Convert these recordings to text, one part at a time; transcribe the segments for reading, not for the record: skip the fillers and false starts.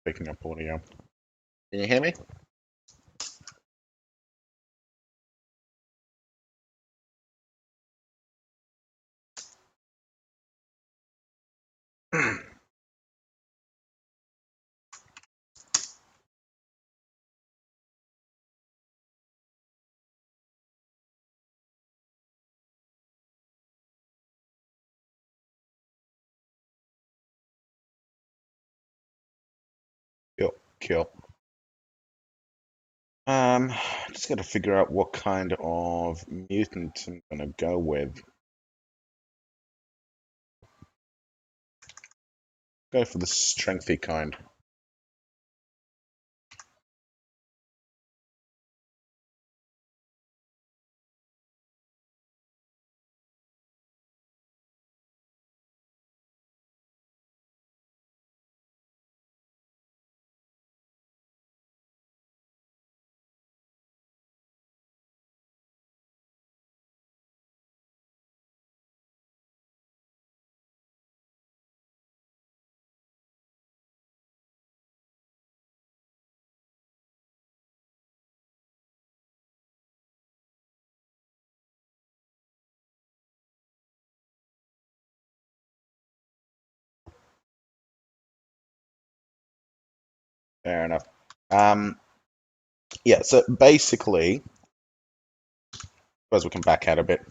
Picking up audio. Can you hear me? Cool, cool. Just got to figure out what kind of mutant I'm gonna go with. Go for the strengthy kind. Fair enough. Yeah, so basically, suppose we can back out a bit.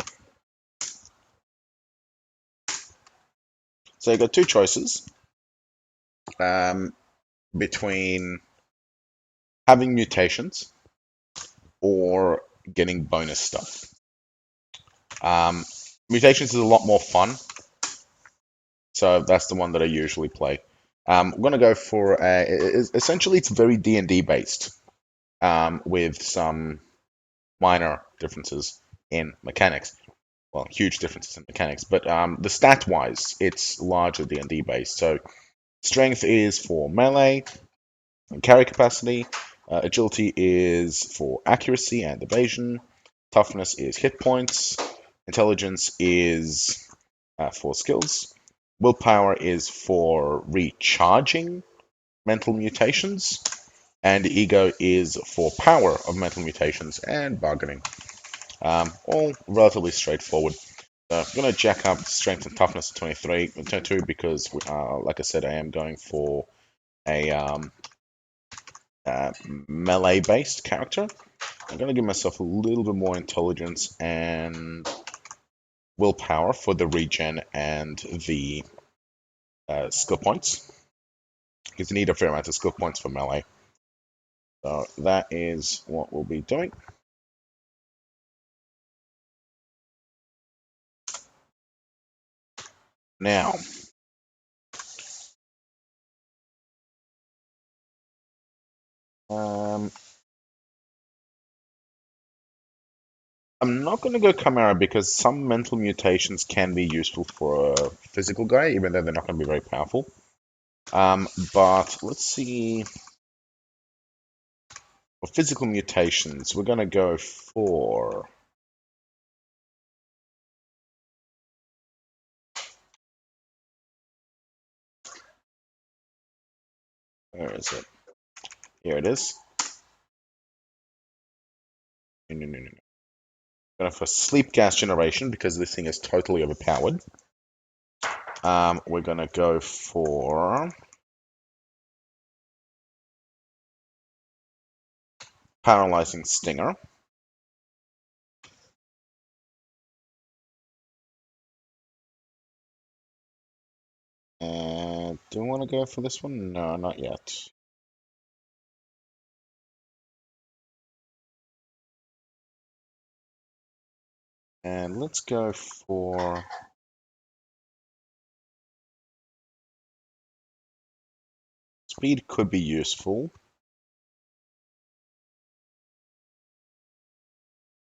So you've got two choices between having mutations or getting bonus stuff. Mutations is a lot more fun, so that's the one that I usually play. I'm gonna go for essentially it's very D&D based, with some minor differences in mechanics. Well, huge differences in mechanics, but the stat wise, it's larger D&D based. So strength is for melee and carry capacity. Agility is for accuracy and evasion. Toughness is hit points. Intelligence is for skills. Willpower is for recharging mental mutations. And ego is for power of mental mutations and bargaining. All relatively straightforward. So I'm going to jack up strength and toughness to 23 and 22 because, like I said, I am going for a melee-based character. I'm going to give myself a little bit more intelligence and willpower for the regen and the skill points, because you need a fair amount of skill points for melee. So that is what we'll be doing. Now, I'm not going to go Chimera because some mental mutations can be useful for a physical guy, even though they're not going to be very powerful. But let's see. For physical mutations, we're going to go for... Where is it? Here it is. No. Going for sleep gas generation because this thing is totally overpowered. We're going to go for paralyzing stinger. And do I want to go for this one? No, not yet. And let's go for... Speed could be useful.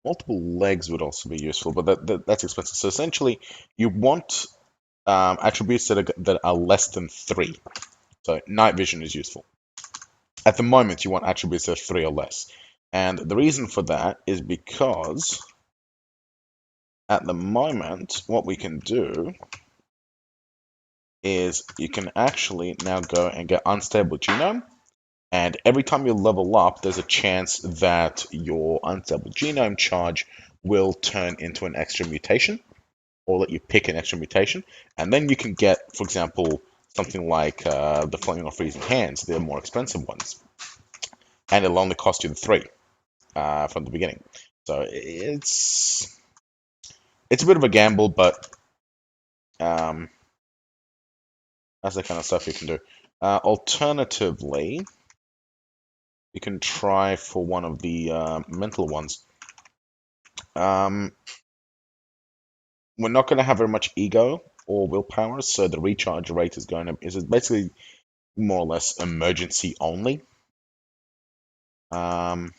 Multiple legs would also be useful, but that's expensive. So essentially, you want attributes that are less than 3. So night vision is useful. At the moment, you want attributes that are 3 or less. And the reason for that is because at the moment, what we can do is you can actually now go and get unstable genome And every time you level up, there's a chance that your unstable genome charge will turn into an extra mutation, or let you pick an extra mutation. And then you can get, for example, something like the Flaming or Freezing Hands. They're more expensive ones. And it'll only cost you the 3 from the beginning. So it's a bit of a gamble, but that's the kind of stuff you can do. Alternatively, you can try for one of the mental ones. We're not going to have very much ego or willpower, so the recharge rate is basically more or less emergency only. Um,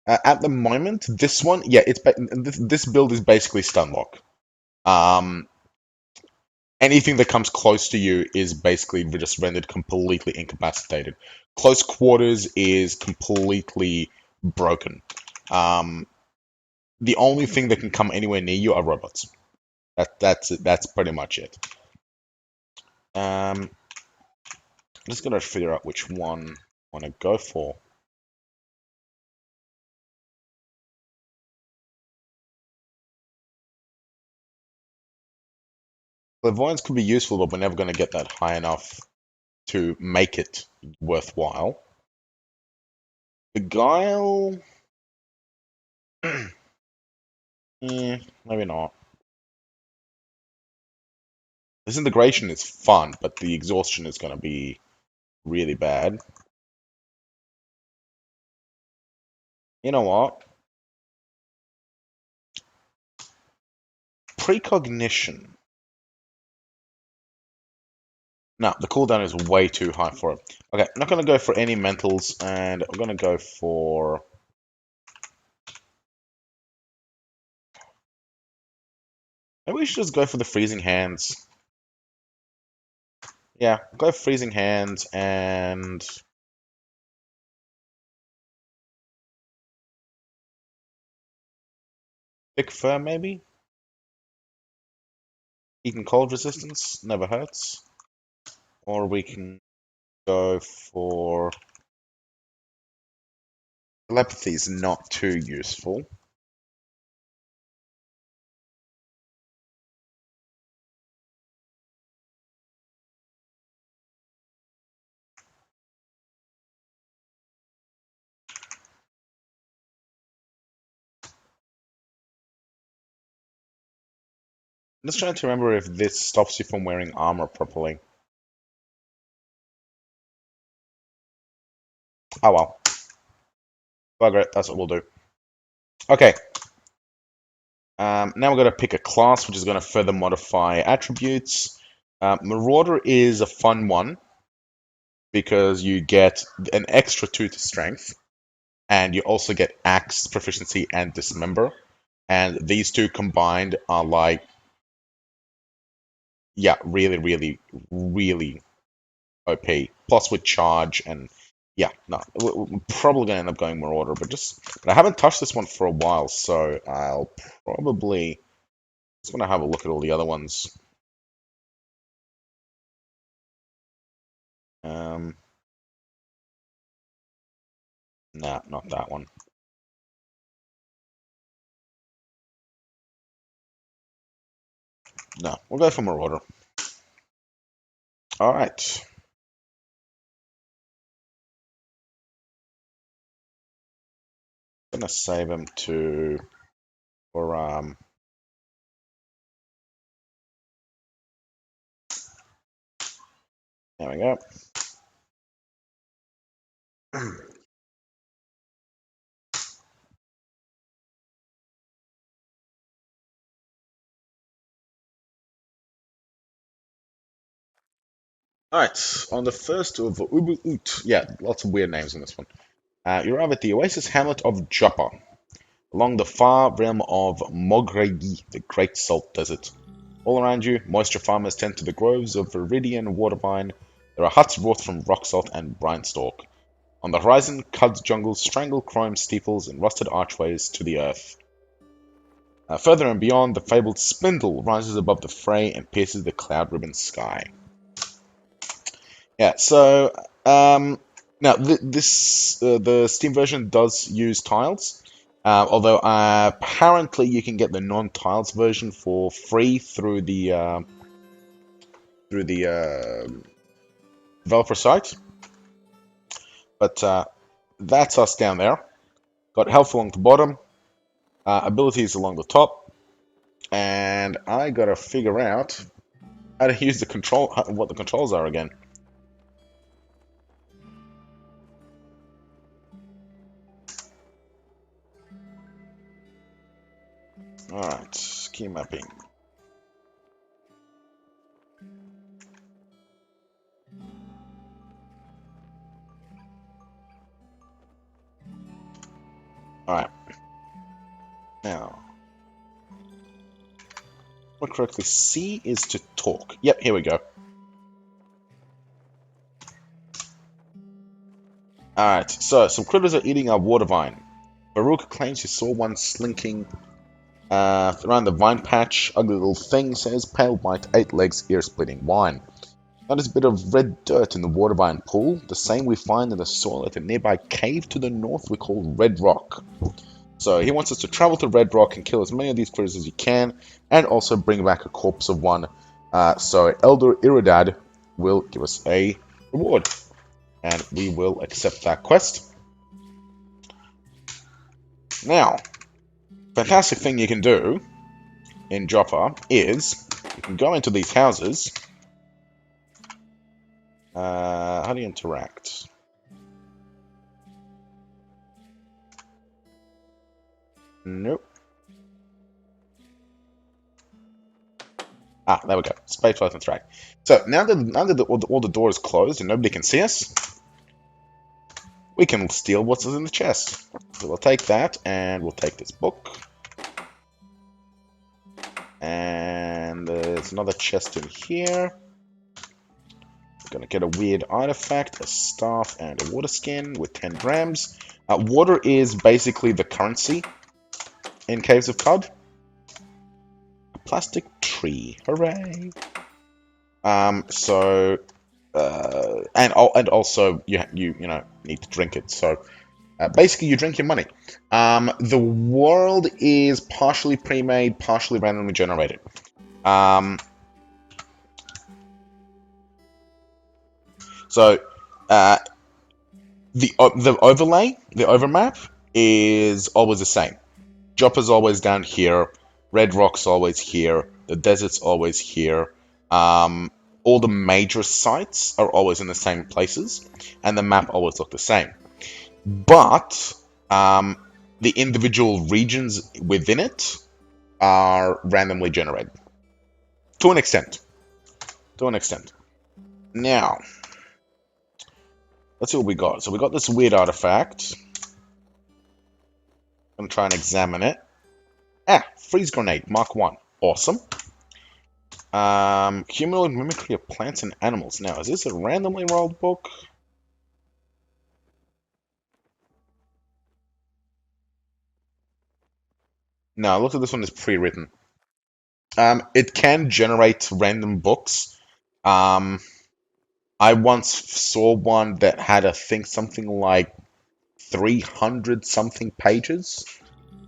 at the moment, this one, yeah, this build is basically stunlock. Um, Anything that comes close to you is basically just rendered completely incapacitated. Close quarters is completely broken. Um, the only thing that can come anywhere near you are robots. That's it. That's pretty much it. I'm just gonna figure out which one I want to go for. Clairvoyance could be useful, but we're never going to get that high enough to make it worthwhile. Beguile, maybe not. Disintegration is fun, but the exhaustion is going to be really bad. You know what? Precognition. No, the cooldown is way too high for it. Okay, I'm not going to go for any mentals, and I'm going to go for... Maybe we should just go for the freezing hands. Yeah, go freezing hands and... Thick fur, maybe? Eaten cold resistance, never hurts. Or we can go for... Telepathy is not too useful. I'm just trying to remember if this stops you from wearing armor properly. Oh well. Bugger it, that's what we'll do. Okay. Now we're going to pick a class which is going to further modify attributes. Marauder is a fun one because you get an extra 2 to strength, and you also get axe proficiency and dismember. And these two combined are like, yeah, really, really, really OP. Plus with charge and yeah, no, we're probably gonna end up going Marauder, but I haven't touched this one for a while, so I'll probably just gonna have a look at all the other ones. Um, nah, not that one. No, we'll go for Marauder. All right. Gonna save him to for there we go. All right, on the first of Ubu Ut, yeah, lots of weird names in this one. You arrive at the oasis hamlet of Joppa, along the far rim of Mogregi, the Great Salt Desert. All around you, moisture farmers tend to the groves of Viridian watervine. There are huts wrought from rock salt and brine stalk. On the horizon, Qud's jungles strangle chrome steeples and rusted archways to the earth. Further and beyond, the fabled spindle rises above the fray and pierces the cloud-ribbon sky. Yeah, so now the Steam version does use tiles, although apparently you can get the non-tiles version for free through the developer site. But that's us down there. Got health along the bottom, abilities along the top, and I gotta figure out how to use the control, what the controls are again. Alright, key mapping. Alright. Now, if I correctly, C is to talk. Yep, here we go. Alright, so some critters are eating our water vine. Baruch claims he saw one slinking around the vine patch. Ugly little thing, says, pale white, 8 legs, ear-splitting wine. Notice a bit of red dirt in the water vine pool, the same we find in the soil at a nearby cave to the north we call Red Rock. So he wants us to travel to Red Rock and kill as many of these critters as you can, and also bring back a corpse of one. So Elder Iridad will give us a reward, and we will accept that quest. Now, fantastic thing you can do in Joppa is you can go into these houses. How do you interact? Nope. Ah, there we go. Space plus interact. So now that all the doors closed and nobody can see us, we can steal what's in the chest. So we'll take that, and we'll take this book. And there's another chest in here. We're gonna get a weird artifact, a staff, and a water skin with 10 grams. Water is basically the currency in Caves of Qud. A plastic tree, hooray! And also you need to drink it. So basically, you drink your money. The world is partially pre-made, partially randomly generated. So the overlay, the overmap is always the same. Joppa's always down here. Red Rock's always here. The desert's always here. All the major sites are always in the same places, and the map always look the same. But the individual regions within it are randomly generated. To an extent. To an extent. Now, let's see what we got. So we got this weird artifact. I'm going to try and examine it. Freeze grenade, Mark 1. Awesome. Humanoid mimicry of plants and animals. Now, is this a randomly rolled book? No, look at this one is pre-written. It can generate random books. I once saw one that had, I think, something like 300 something pages,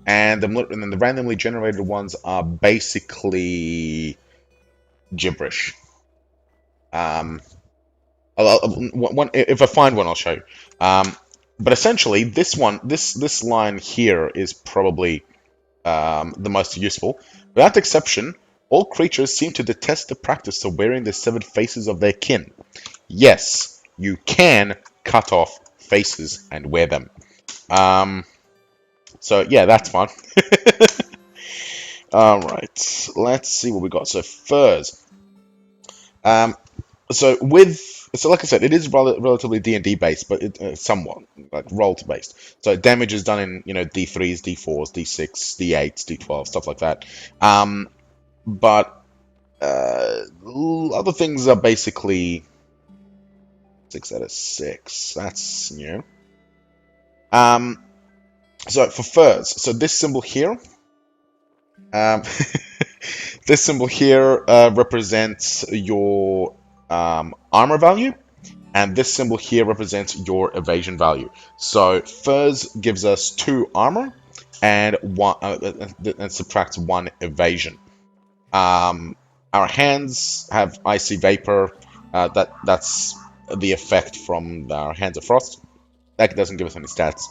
and the randomly generated ones are basically gibberish. If I find one, I'll show you. But essentially, this line here is probably the most useful. Without exception, all creatures seem to detest the practice of wearing the severed faces of their kin. Yes, you can cut off faces and wear them. So yeah, that's fun. Alright, let's see what we got. So furs. So like I said, it is relatively D&D based, but somewhat like roll based. So damage is done in D3s, D4s, D6, D8s, D12, stuff like that. But other things are basically 6 out of 6. That's new. So for furs, so this symbol here, um, this symbol here represents your armor value, and this symbol here represents your evasion value. So furs gives us 2 armor and one and subtracts 1 evasion. Our hands have icy vapor. That's the effect from our hands of frost. That doesn't give us any stats.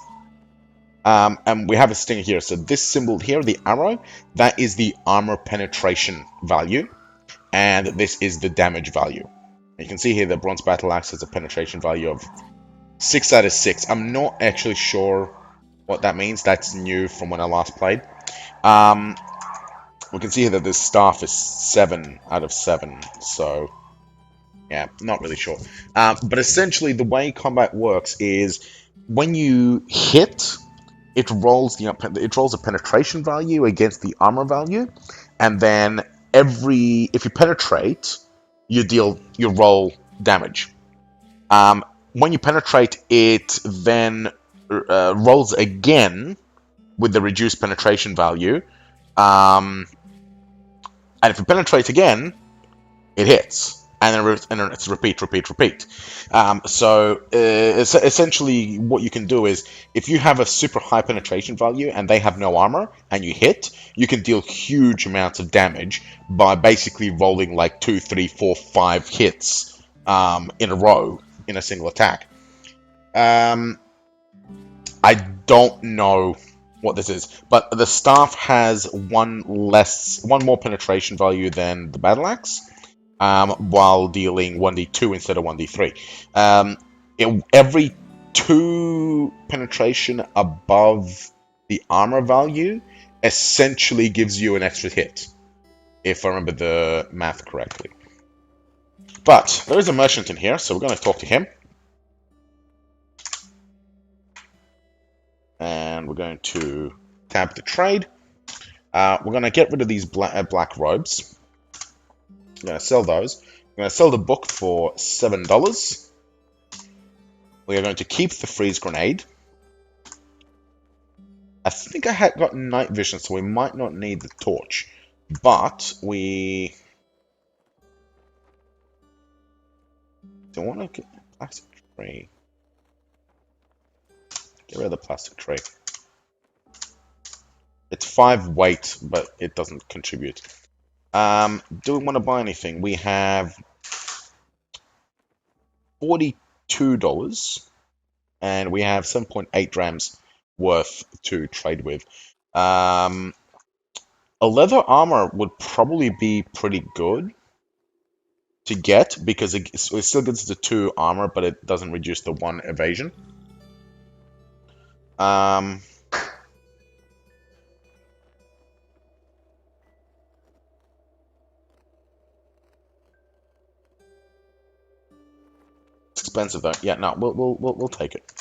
And we have a stinger here. So this symbol here, the arrow, that is the armor penetration value, and this is the damage value. And you can see here the bronze battle axe has a penetration value of 6 out of 6. I'm not actually sure what that means. That's new from when I last played. We can see here that this staff is 7 out of 7. So yeah, not really sure. But essentially, the way combat works is when you hit, it rolls a penetration value against the armor value, and then if you penetrate, you roll damage. When you penetrate, it then rolls again with the reduced penetration value, and if you penetrate again, it hits, and then it's repeat, repeat, repeat. Essentially, what you can do is, if you have a super high penetration value and they have no armor, and you hit, you can deal huge amounts of damage by basically rolling like 2, 3, 4, 5 hits in a row in a single attack. I don't know what this is, but the staff has one more penetration value than the battle axe. While dealing 1d2 instead of 1d3. Every 2 penetration above the armor value essentially gives you an extra hit, if I remember the math correctly. But there is a merchant in here, so we're going to talk to him. And we're going to tab the trade. We're going to get rid of these black robes. I'm going to sell those. I'm going to sell the book for $7. We are going to keep the freeze grenade. I think I had got night vision, so we might not need the torch. But we don't want to get the plastic tray. Get rid of the plastic tray. It's 5 weight, but it doesn't contribute. Do we want to buy anything? We have $42, and we have 7.8 drams worth to trade with. A leather armor would probably be pretty good to get, because it still gets the 2 armor, but it doesn't reduce the 1 evasion. It's expensive though. Yeah, no, we'll take it.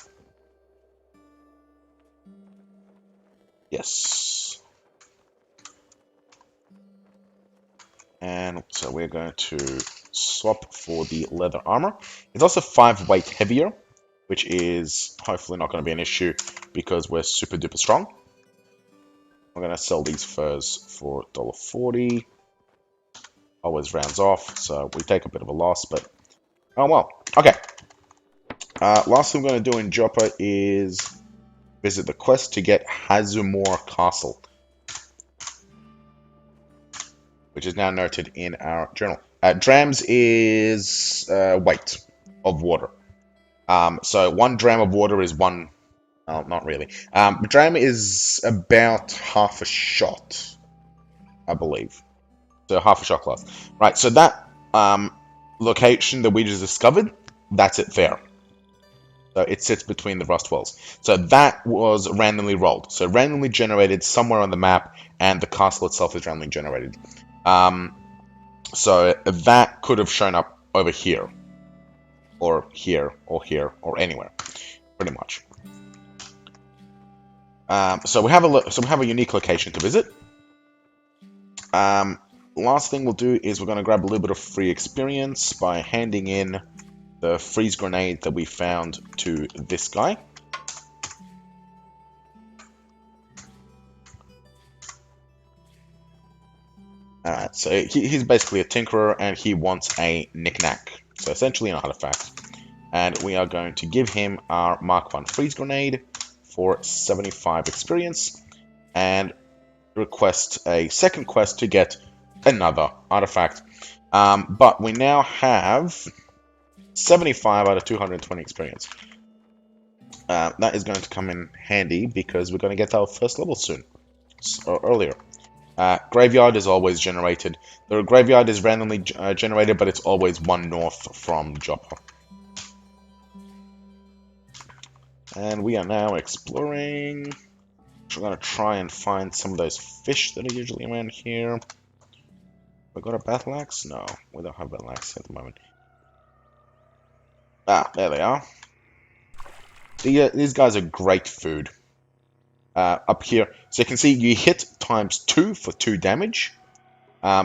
Yes. And so we're going to swap for the leather armor. It's also 5 weight heavier, which is hopefully not going to be an issue because we're super duper strong. I'm going to sell these furs for $1.40. Always rounds off, so we take a bit of a loss, but oh well. Okay. Last thing I'm going to do in Joppa is visit the quest to get Hazumor Castle, which is now noted in our journal. Drams is weight of water. So 1 dram of water is 1... Well, not really. Dram is about half a shot, I believe. So half a shot glass. Right, so that location that we just discovered, that's it there. So it sits between the rust wells. So that was randomly rolled. So randomly generated somewhere on the map, and the castle itself is randomly generated. So that could have shown up over here, or here, or here, or anywhere, pretty much. So we have a unique location to visit. Last thing we'll do is we're going to grab a little bit of free experience by handing in the freeze grenade that we found to this guy. Alright, so he's basically a tinkerer, and he wants a knick-knack. So essentially an artifact. And we are going to give him our Mark 1 freeze grenade for 75 experience, and request a second quest to get another artifact. But we now have 75 out of 220 experience. That is going to come in handy because we're going to get our first level soon, or earlier. Graveyard is always generated. The graveyard is randomly generated, but it's always one north from Joppa. And we are now exploring. We're going to try and find some of those fish that are usually around here. We got a battle axe? No, we don't have battle axe at the moment. Ah, there they are. These guys are great food. Up here, so you can see you hit times 2 for 2 damage.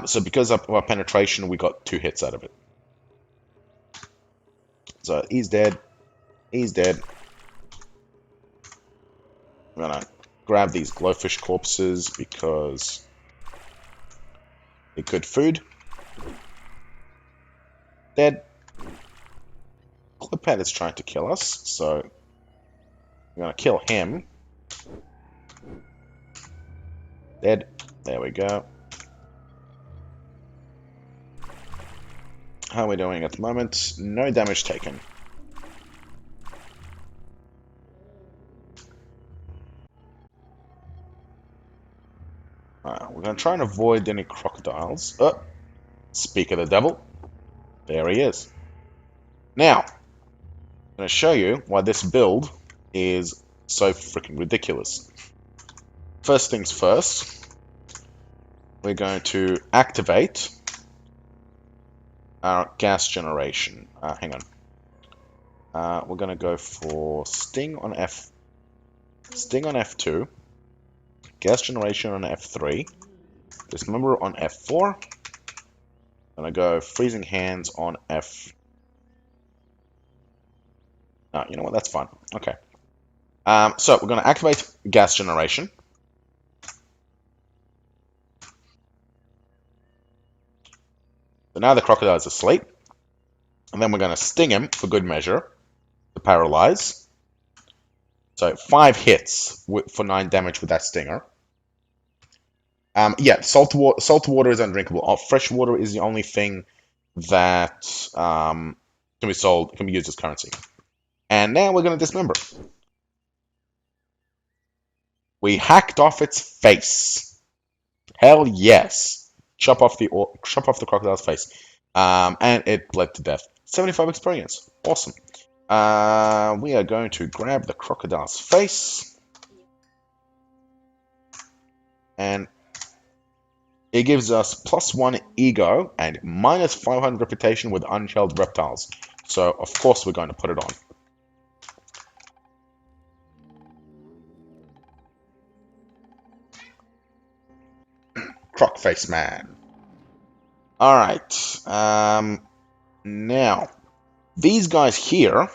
So because of our penetration, we got 2 hits out of it. So he's dead. He's dead. I'm gonna grab these glowfish corpses because they're good food. Dead. Cliphead is trying to kill us, so I'm gonna kill him. Dead. There we go. How are we doing at the moment? No damage taken. We're going to try and avoid any crocodiles. Speak of the devil. There he is. Now, I'm going to show you why this build is so freaking ridiculous. First things first, we're going to activate our gas generation. Hang on. We're going to go for Sting on F2, gas generation on F3, dismember on F4. I'm going to go freezing hands on F. No, you know what? That's fine. Okay. So we're going to activate gas generation. So now the crocodile is asleep. And then we're going to sting him for good measure to paralyze. So 5 hits for 9 damage with that stinger. Yeah, salt water is undrinkable. Fresh water is the only thing that can be used as currency. And now we're going to dismember. We hacked off its face. Hell yes. Chop off the crocodile's face. And it bled to death. 75 experience. Awesome. We are going to grab the crocodile's face. And it gives us +1 ego and -500 reputation with unshelled reptiles. So, of course, we're going to put it on. Crocface man. Alright. Now, these guys here.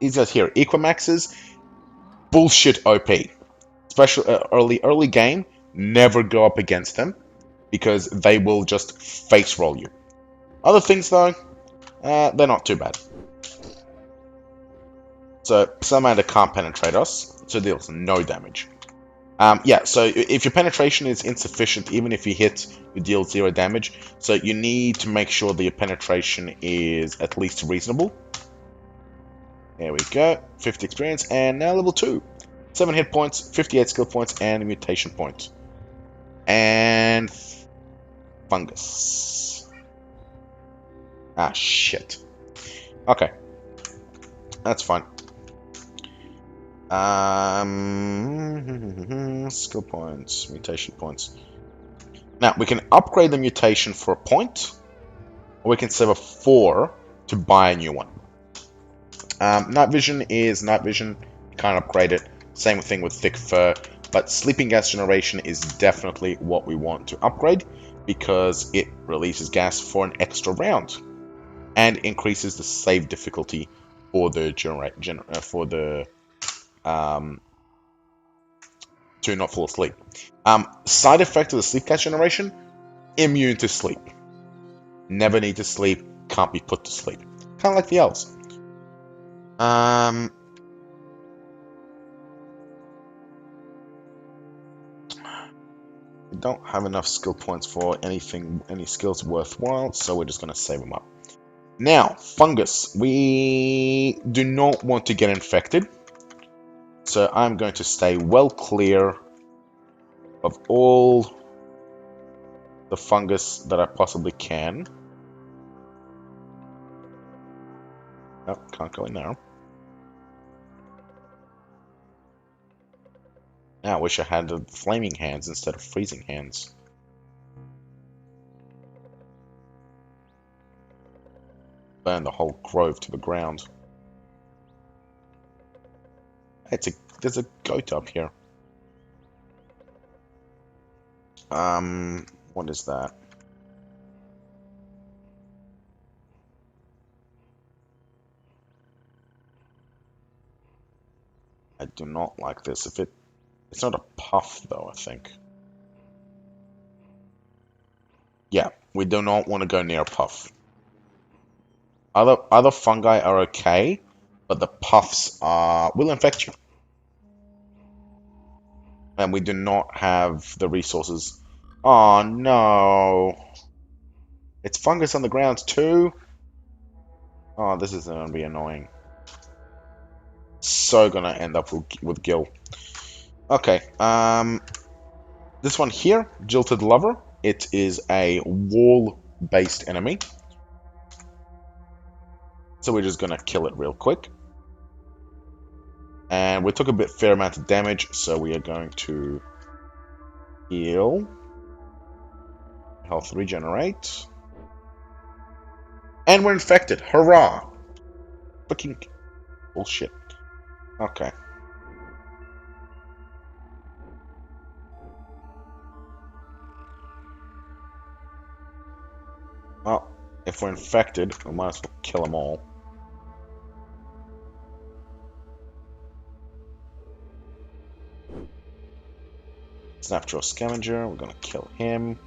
Equimaxes, bullshit OP. Especially early game, never go up against them because they will just face roll you. Other things though, they're not too bad. So Salamander can't penetrate us, so deals no damage. Yeah, so if your penetration is insufficient, even if you hit, you deal 0 damage. So you need to make sure that your penetration is at least reasonable. There we go, 50 experience, and now level 2. 7 hit points, 58 skill points, and a mutation point. And fungus. Ah, shit. Okay. That's fine. Skill points, mutation points. Now, we can upgrade the mutation for a point, or we can save a 4 to buy a new one. Night vision is night vision. You can't upgrade it. Same thing with thick fur. But sleeping gas generation is definitely what we want to upgrade because it releases gas for an extra round and increases the save difficulty for the to to not fall asleep. Side effect of the sleep catch generation, immune to sleep. Never need to sleep, can't be put to sleep. Kind of like the elves. I don't have enough skill points for any skills worthwhile, so we're just going to save them up. Now, fungus. We do not want to get infected, so I'm going to stay well clear of all the fungus that I possibly can. Nope, can't go in there. Now, I wish I had the flaming hands instead of freezing hands. Burn the whole grove to the ground. There's a goat up here. What is that? I do not like this. It's not a puff though, I think. Yeah, we do not want to go near a puff. Other fungi are okay, but the puffs will infect you. And we do not have the resources. Oh no! It's fungus on the ground too? Oh, this is gonna be annoying. So gonna end up with Gil. Okay, this one here, Jilted Lover. It is a wall-based enemy. So we're just gonna kill it real quick. And we took a fair amount of damage, so we are going to heal. Health regenerate. And we're infected. Hurrah! Fucking bullshit. Okay. Well, if we're infected, we might as well kill them all. Snapjaw Scavenger, we're gonna kill him.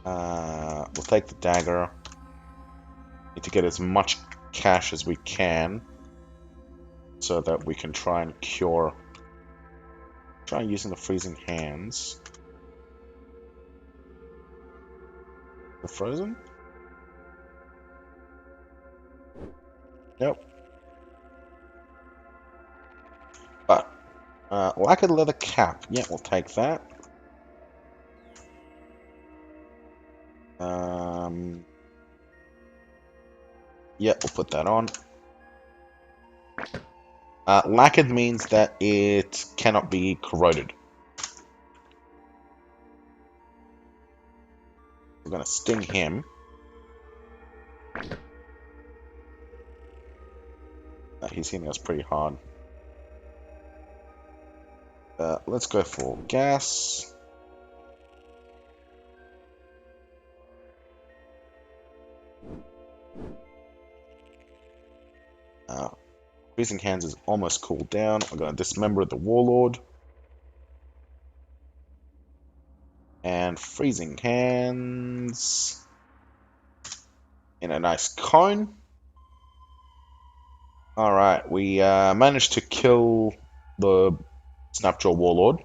We'll take the dagger. Need to get as much cash as we can so that we can try and cure. Try using the freezing hands. The frozen? Nope. But lacquered leather cap. Yeah, we'll take that. Yeah, we'll put that on. Lacquered means that it cannot be corroded. We're gonna sting him. He's hitting us pretty hard. Let's go for gas. Freezing hands is almost cooled down. We're going to dismember the warlord. And freezing hands in a nice cone. Alright, we managed to kill the Snapjaw warlord.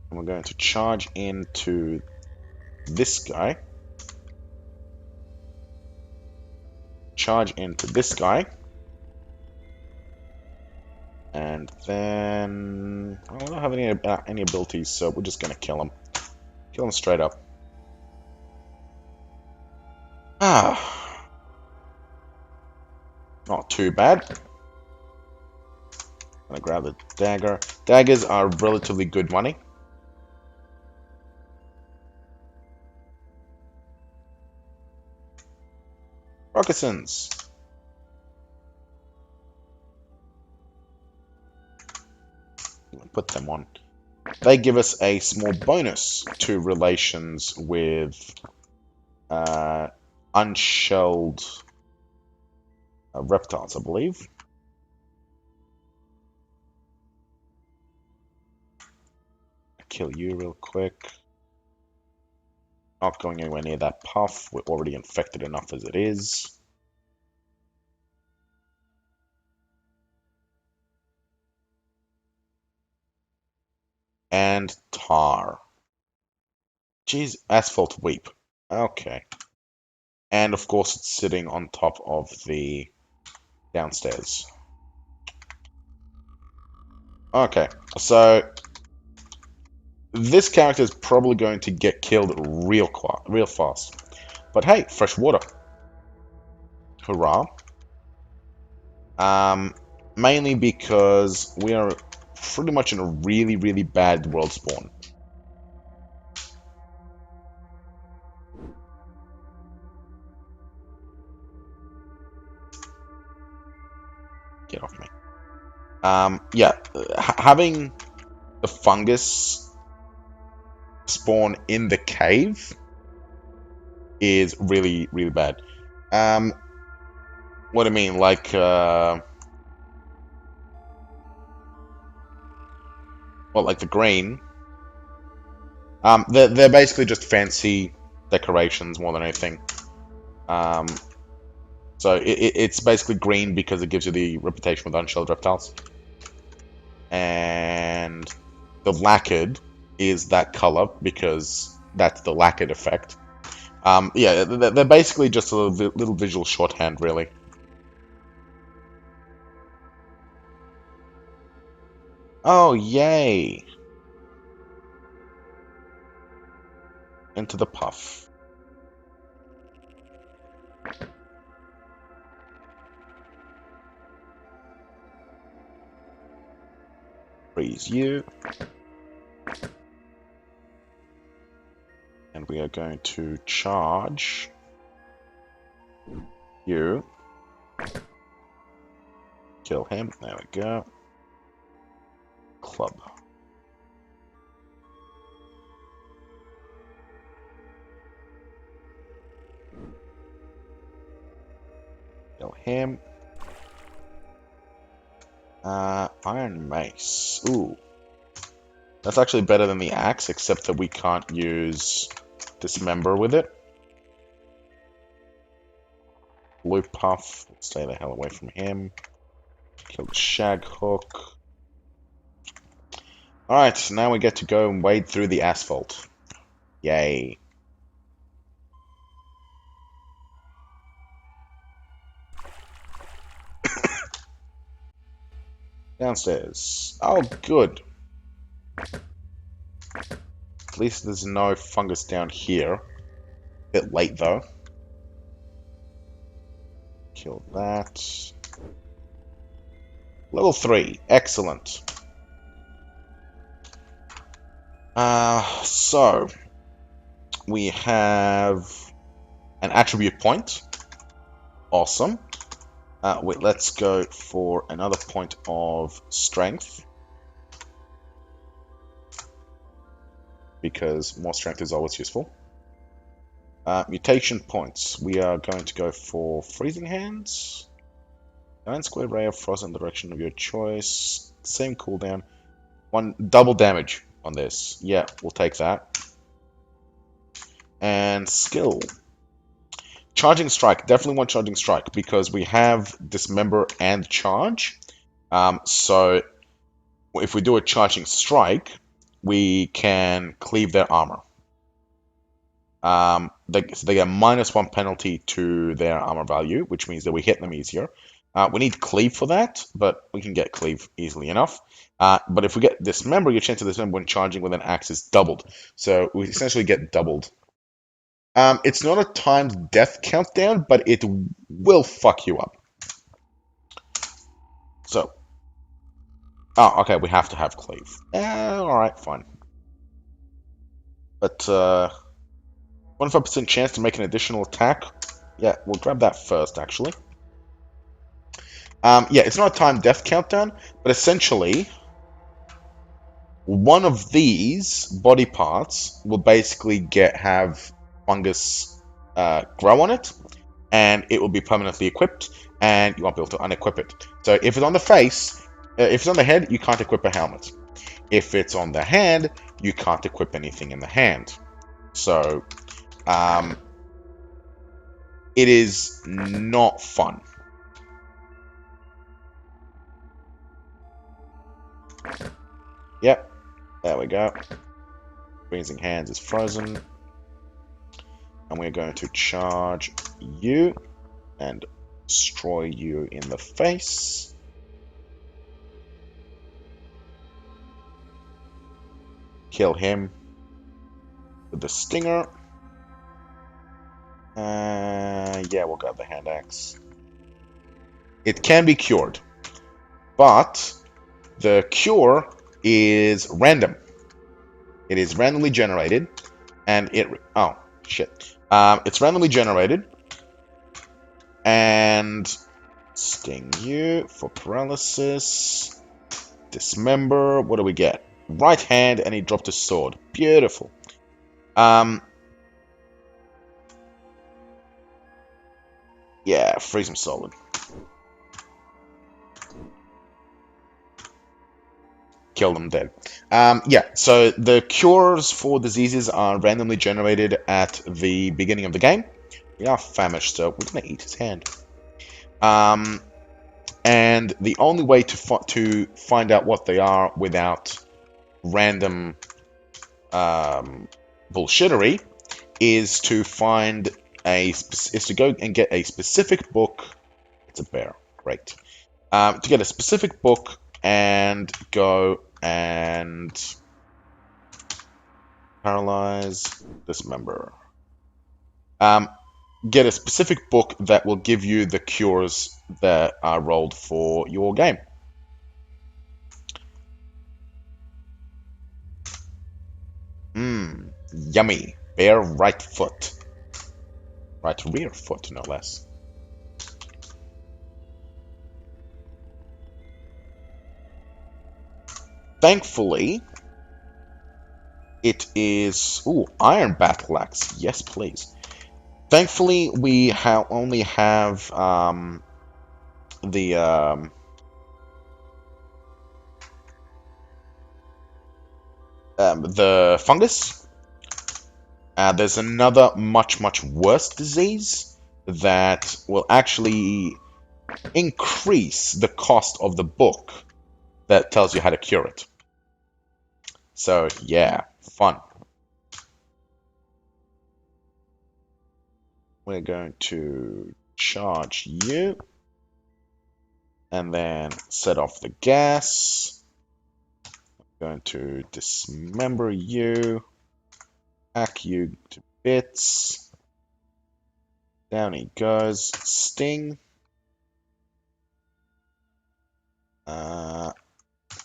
And we're going to charge into this guy. Charge into this guy. And then I don't have any abilities, so we're just gonna kill him. Kill him straight up. Not too bad. Gonna grab the dagger. Daggers are relatively good money. Moccasins. Put them on. They give us a small bonus to relations with unshelled reptiles, I believe. kill you real quick. Not going anywhere near that puff. We're already infected enough as it is. And tar. Jeez, asphalt weep. Okay. And of course it's sitting on top of the downstairs. Okay, so this character is probably going to get killed real fast. But hey, fresh water. Hurrah. Mainly because we are pretty much in a really, really bad world spawn. Get off me. Yeah, having the fungus spawn in the cave is really, really bad. What I mean, like, well, like the green. They're basically just fancy decorations more than anything. So it's basically green because it gives you the reputation with unshelled reptiles. And the lacquered is that color because that's the lacquered effect. Yeah, they're basically just a little visual shorthand, really. Oh, yay! Into the puff. Freeze you. And we are going to charge you. Kill him. There we go. Club. Kill him. Iron Mace. Ooh. That's actually better than the axe, except that we can't use Dismember with it. Blue Puff. Stay the hell away from him. Kill the Shag Hook. Alright, so now we get to go and wade through the asphalt. Yay. Downstairs. Oh, good. At least there's no fungus down here. Bit late, though. Kill that. Level 3. Excellent. So we have an attribute point. Awesome. Wait, let's go for another point of strength. Because more strength is always useful. Mutation points. We are going to go for freezing hands. 9 square ray of frost in the direction of your choice. Same cooldown. 1 double damage on this. Yeah, we'll take that. And skill. Charging strike. Definitely want charging strike because we have dismember and charge. So if we do a charging strike, we can cleave their armor. So they get -1 penalty to their armor value, which means that we hit them easier. We need cleave for that, but we can get cleave easily enough. But if we get dismember, your chance of dismember when charging with an axe is doubled. So we essentially get doubled. It's not a timed death countdown, but it will fuck you up. So, oh, okay, we have to have cleave. Alright, fine. But, 25% chance to make an additional attack. Yeah, we'll grab that first, actually. Yeah, it's not a timed death countdown, but essentially, one of these body parts will basically have fungus grow on it, and it will be permanently equipped, and you won't be able to unequip it. So if it's on the face, if it's on the head, you can't equip a helmet. If it's on the hand, you can't equip anything in the hand. So, it is not fun. Yep, there we go. Freezing hands is frozen. And we're going to charge you and destroy you in the face. Kill him with the stinger. Yeah, we'll grab the hand axe. It can be cured, but the cure is random. It is randomly generated, and oh shit. It's randomly generated, and sting you for paralysis. Dismember. What do we get? Right hand, and he dropped his sword. Beautiful. Yeah, freeze him solid. Kill them dead. Yeah, so the cures for diseases are randomly generated at the beginning of the game. We are famished, so we're going to eat his hand. And the only way to find out what they are without random bullshittery is to go and get a specific book. It's a bear. Great. To get a specific book and go and paralyze, dismember. Get a specific book that will give you the cures that are rolled for your game. Yummy. Bear right foot. Right rear foot, no less. Thankfully, it is... Ooh, iron battle axe. Yes, please. Thankfully, we only have the fungus. There's another much worse disease that will actually increase the cost of the book that tells you how to cure it. So yeah, fun. We're going to charge you and then set off the gas. I'm going to dismember you, hack you to bits. Down he goes. Sting.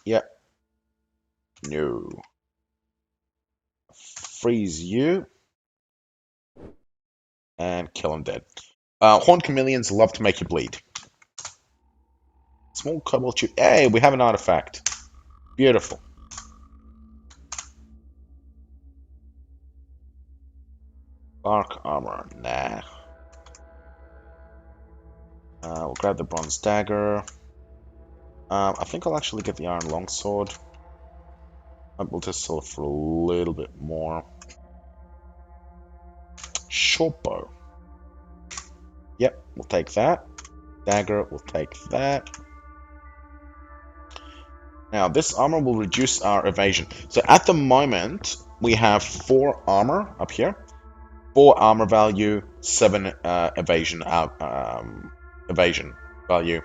Yep. No. Freeze you. And kill him dead. Horned chameleons love to make you bleed. Small cobalt tube. Hey, we have an artifact. Beautiful. Bark armor. Nah. We'll grab the bronze dagger. I think I'll actually get the iron longsword. We'll just sell it for a little bit more. Short bow. Yep, we'll take that. Dagger, we'll take that. Now, this armor will reduce our evasion. So at the moment, we have 4 armor up here. 4 armor value, 7 evasion value,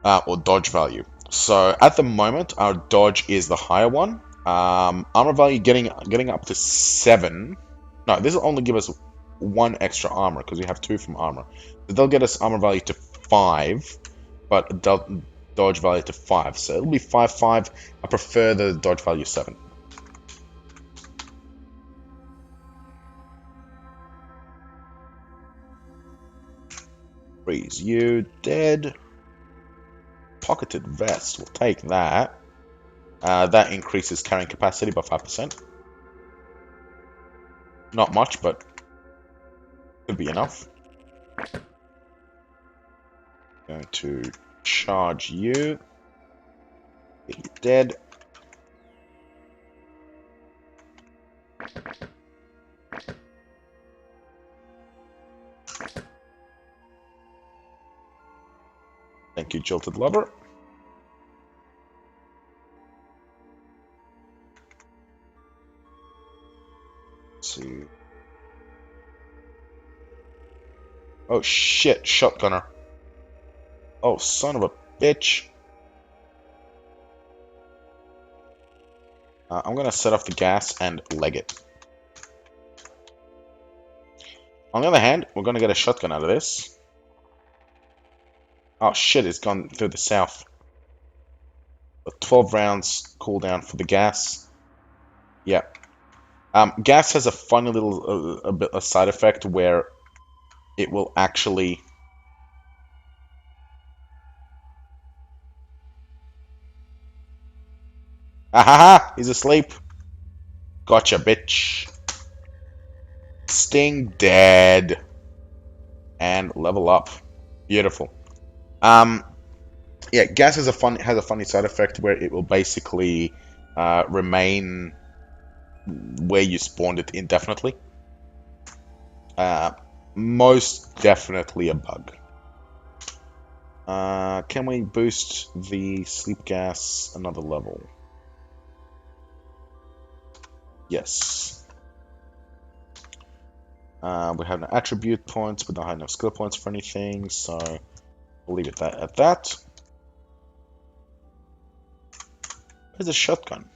or dodge value. So at the moment, our dodge is the higher one. Armor value getting up to 7. No, this will only give us 1 extra armor because we have 2 from armor. So they'll get us armor value to 5, but dodge value to 5. So it'll be 5/5. I prefer the dodge value 7. Freeze you dead. Pocketed vest. We'll take that. That increases carrying capacity by 5%. Not much, but could be enough. Going to charge you. Get you dead. Thank you, Jilted Lover. Let's see. Oh shit, shotgunner. Oh, son of a bitch. I'm gonna set off the gas and leg it. On the other hand, we're gonna get a shotgun out of this. Oh shit, it's gone through the south. A 12 rounds cooldown for the gas. Yep. Gas has a funny little a side effect where it will actually... Ahaha! He's asleep. Gotcha, bitch. Sting dead. And level up. Beautiful. Yeah, gas has a funny side effect where it will basically remain where you spawned it indefinitely. Most definitely a bug. Can we boost the sleep gas another level? Yes. We have no attribute points, we don't have no skill points for anything, so we'll leave it at that. There's a shotgun.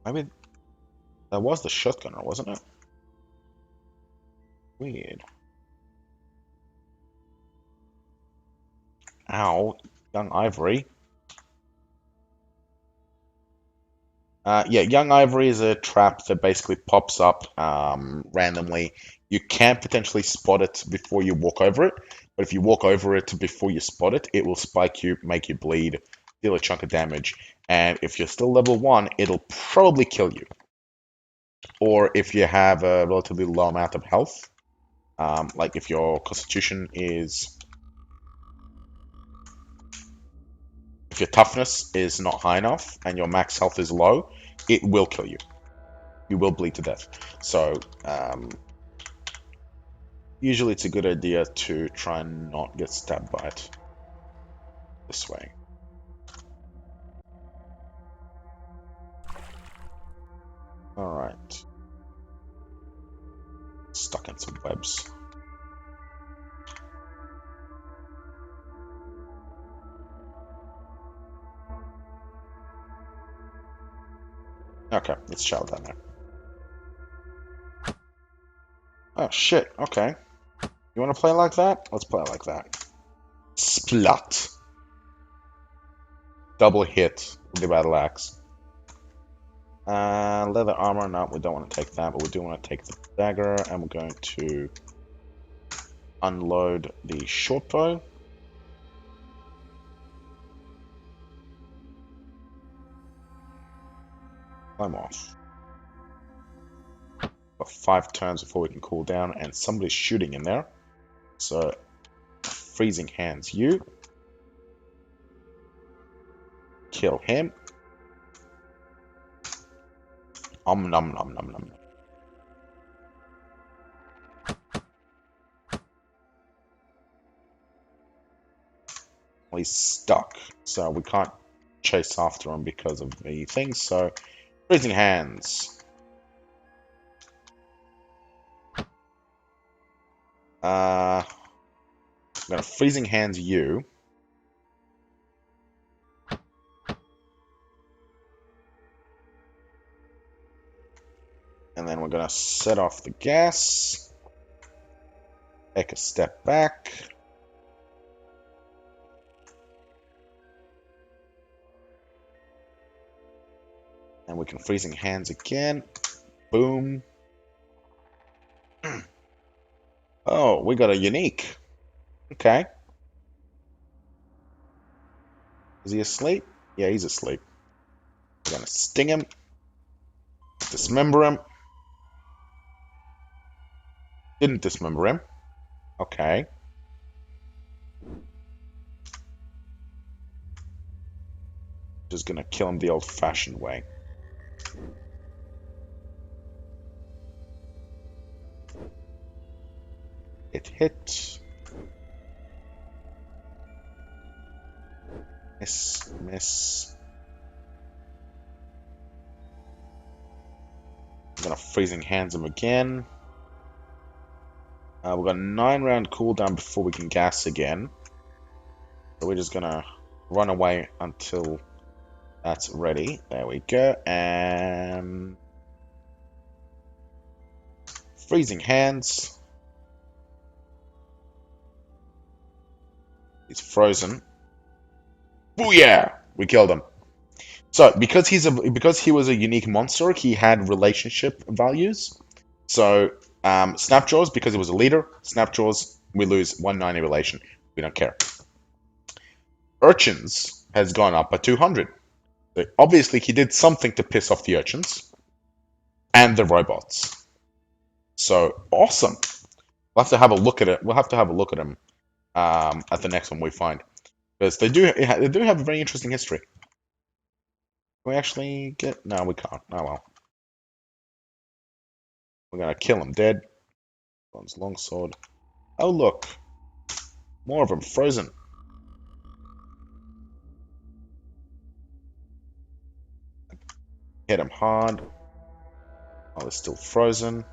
Maybe that was the shotgunner, wasn't it? Weird. Ow, young ivory. Yeah, young ivory is a trap that basically pops up randomly. You can potentially spot it before you walk over it, but if you walk over it before you spot it, it will spike you, make you bleed, deal a chunk of damage, and if you're still level 1, it'll probably kill you. Or if you have a relatively low amount of health, like if your constitution is... If your toughness is not high enough and your max health is low, it will kill you. You will bleed to death. So, usually it's a good idea to try and not get stabbed by it this way. Alright. Stuck in some webs. Okay, let's chill down there. Oh shit, okay. You wanna play like that? Let's play like that. Splat. Double hit with the battle axe. Leather armor, no, we don't want to take that, but we do want to take the dagger, and we're going to unload the short bow. I'm off. Got 5 turns before we can cool down, and somebody's shooting in there. So, freezing hands you. Kill him. Nom nom nom nom. Well, he's stuck, so we can't chase after him because of the things, so freezing hands. I'm gonna freezing hands you. And then we're gonna set off the gas. Take a step back. And we can freezing hands again. Boom. Oh, we got a unique. Okay. Is he asleep? Yeah, he's asleep. We're gonna sting him. Dismember him. Didn't dismember him. Okay. Just gonna kill him the old-fashioned way. It hit. Miss, miss. I'm gonna freezing hands him again. We've got a 9-round cooldown before we can gas again. So we're just gonna run away until that's ready. There we go. And freezing hands. He's frozen. Booyah! We killed him. So because he was a unique monster, he had relationship values. So Snapjaws, because he was a leader, Snapjaws, we lose 190 relation. We don't care. Urchins has gone up by 200. So obviously, he did something to piss off the urchins and the robots. So awesome. We'll have to have a look at it. We'll have to have a look at him at the next one we find, because they do have a very interesting history. Can we actually get? No, we can't. Oh well. We're gonna kill him dead. One's longsword. Oh look, more of them frozen. Hit him hard. Oh, they're still frozen.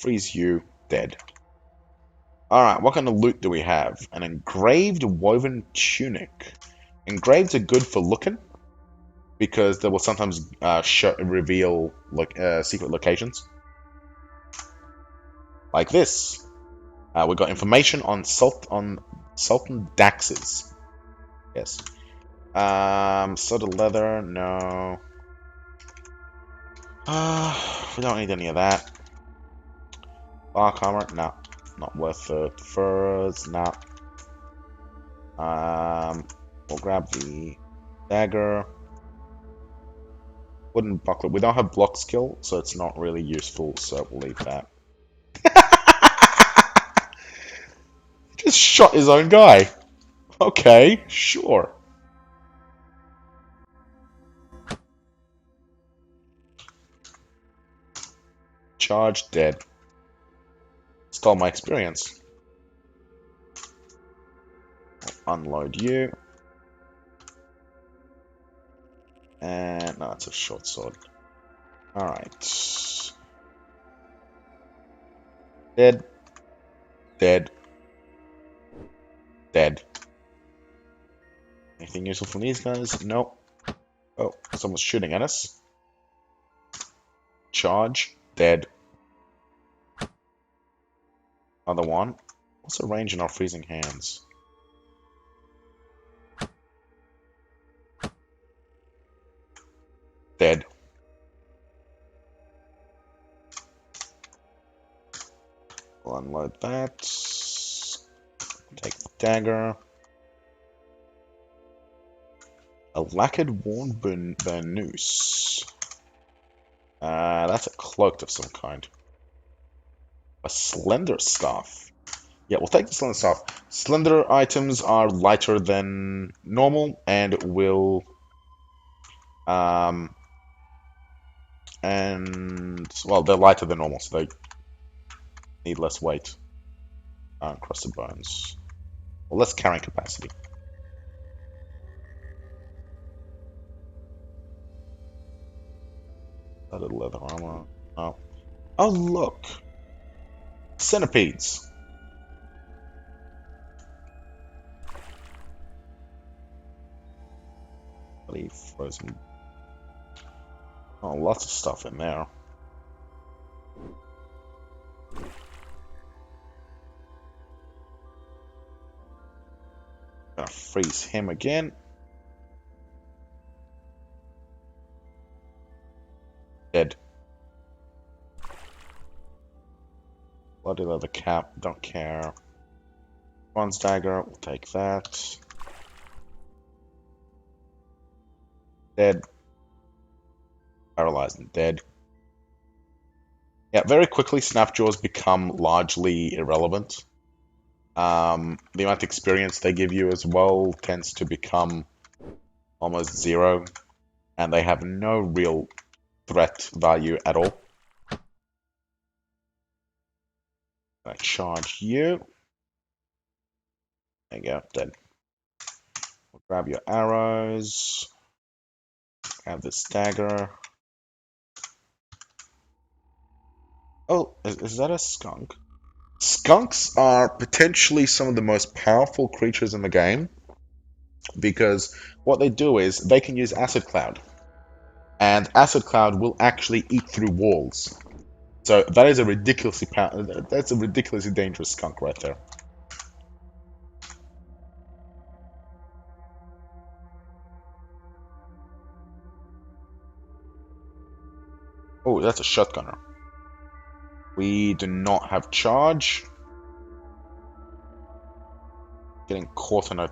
Freeze you dead. Alright, what kind of loot do we have? An engraved woven tunic. Engraved are good for looking, because they will sometimes reveal secret locations. Like this. We got information on Sultan Daxes. Yes. Soda leather, no. We don't need any of that. Bark armor, no. Not worth it. Furs, no. We'll grab the dagger. Wooden buckler. We don't have block skill, so it's not really useful, so we'll leave that. Just shot his own guy. Okay, sure. Charge, dead. Stole my experience. I'll unload you. And no, it's a short sword. Alright. Dead. Dead. Dead. Anything useful from these guys? Nope. Oh, someone's shooting at us. Charge. Dead. Another one. What's the range in our freezing hands? Dead. We'll unload that. Take the dagger. A lacquered worn burnoose. That's a cloak of some kind. A slender staff. Yeah, we'll take the slender staff. Slender items are lighter than normal and will and well, they're lighter than normal, so they need less weight. Crusted bones. Well, less carrying capacity. A little leather armor. Oh. Oh, look! Centipedes! Bloody frozen. Oh, lots of stuff in there. Gonna freeze him again. Dead. Bloody leather cap, don't care. Bronze dagger, we'll take that. Dead. Paralyzed and dead. Yeah, very quickly Snapjaws become largely irrelevant. The amount of experience they give you as well tends to become almost zero, and they have no real threat value at all. I charge you. There you go, dead. We'll grab your arrows. Have this dagger. Oh, is that a skunk? Skunks are potentially some of the most powerful creatures in the game because what they do is they can use acid cloud, and acid cloud will actually eat through walls. So that is a that's a ridiculously dangerous skunk right there. Oh, that's a shotgunner. We do not have charge. Getting caught in a...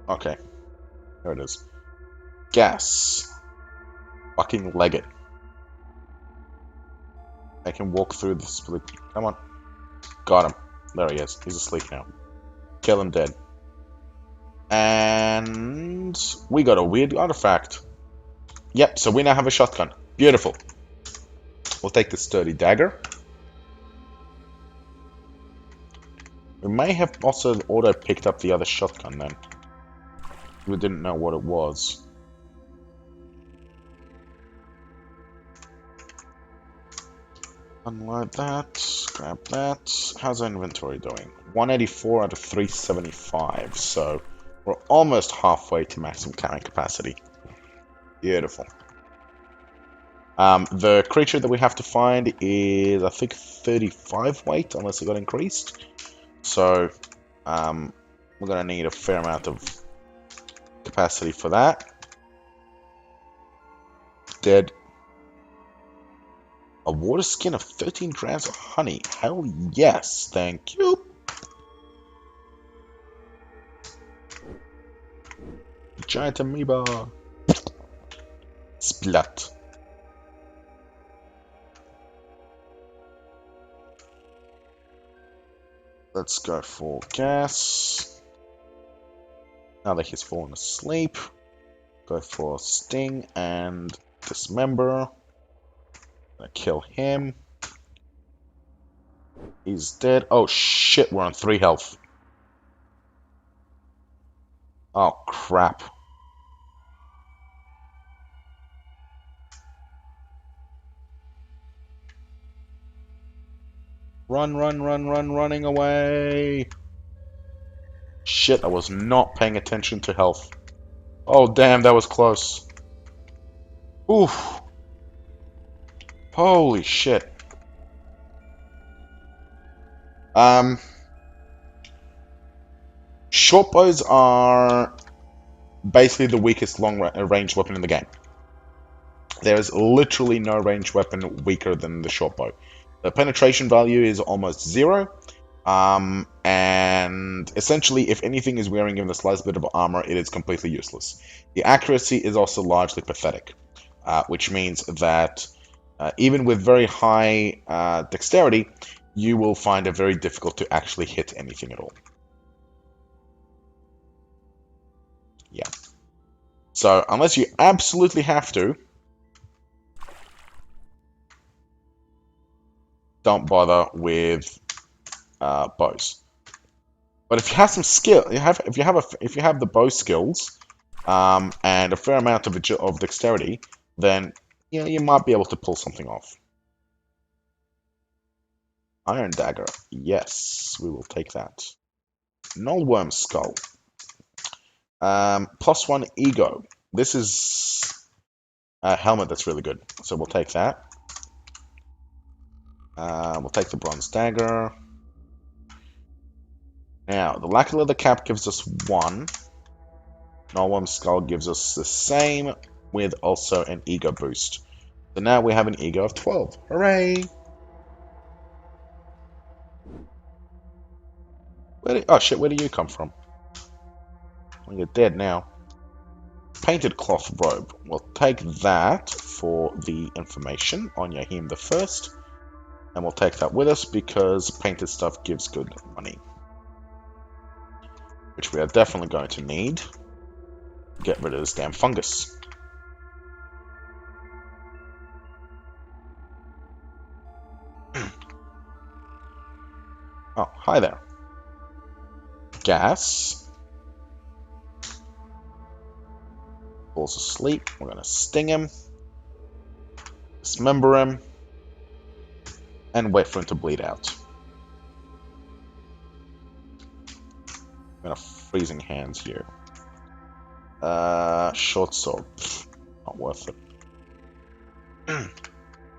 Okay, there it is. Gas. Fucking leg it. I can walk through the split. Come on. Got him. There he is. He's asleep now. Kill him dead. And we got a weird artifact. Yep, so we now have a shotgun. Beautiful. We'll take the sturdy dagger. We may have also auto-picked up the other shotgun then. We didn't know what it was. Unload that. Grab that. How's our inventory doing? 184 out of 375. So we're almost halfway to maximum carrying capacity. Beautiful. The creature that we have to find is, I think, 35 weight, unless it got increased. So, we're going to need a fair amount of capacity for that. Dead. A water skin of 13 grams of honey. Hell yes, thank you. Giant amoeba. Splat. Let's go for gas. Now that he's fallen asleep, go for sting and dismember. Gonna kill him. He's dead. Oh shit, we're on 3 health. Oh crap. Running away. Shit, I was not paying attention to health. Oh, damn, that was close. Oof. Holy shit. Short bows are basically the weakest long-range weapon in the game. There is literally no ranged weapon weaker than the short bow. The penetration value is almost 0. And essentially, if anything is wearing even the slightest bit of armor, it is completely useless. The accuracy is also largely pathetic, which means that even with very high dexterity, you will find it very difficult to actually hit anything at all. Yeah. So, unless you absolutely have to, don't bother with bows. But if you have some skill, if you have the bow skills and a fair amount of dexterity, then you might be able to pull something off. Iron dagger, yes, we will take that. Nullworm skull. +1 ego. This is a helmet that's really good, so we'll take that. We'll take the bronze dagger. Now, the lacquer leather cap gives us 1. Nullworm skull gives us the same, with also an ego boost. So now we have an ego of 12. Hooray! Oh shit, where do you come from? Well, you're dead now. Painted cloth robe. We'll take that for the information on Yahim the First. And we'll take that with us because painted stuff gives good money. Which we are definitely going to need. Get rid of this damn fungus. Oh, hi there. Gas. Falls asleep. We're going to sting him. Dismember him. And wait for him to bleed out. I'm going to freezing hands here. Short sword. Pfft, not worth it.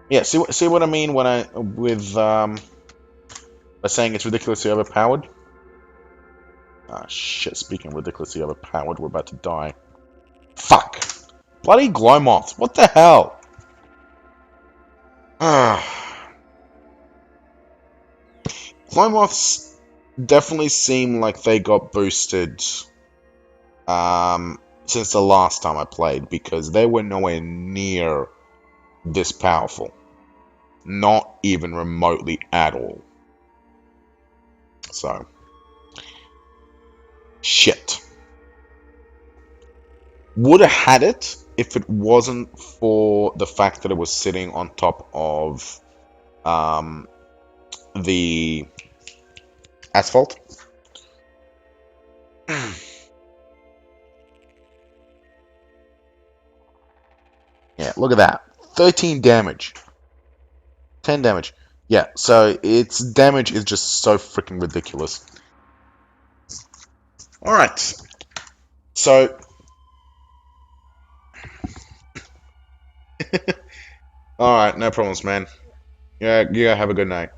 Yeah, see what I mean when by saying it's ridiculously overpowered? Ah, shit, speaking of ridiculously overpowered, we're about to die. Fuck! Bloody glow moths, what the hell? Ah. Glow moths definitely seem like they got boosted since the last time I played, because they were nowhere near this powerful. Not even remotely at all. So, shit. Would have had it if it wasn't for the fact that it was sitting on top of the asphalt. Yeah, look at that. 13 damage. 10 damage. Yeah, so its damage is just so freaking ridiculous. Alright. So... Alright, no problems, man. Yeah, have a good night.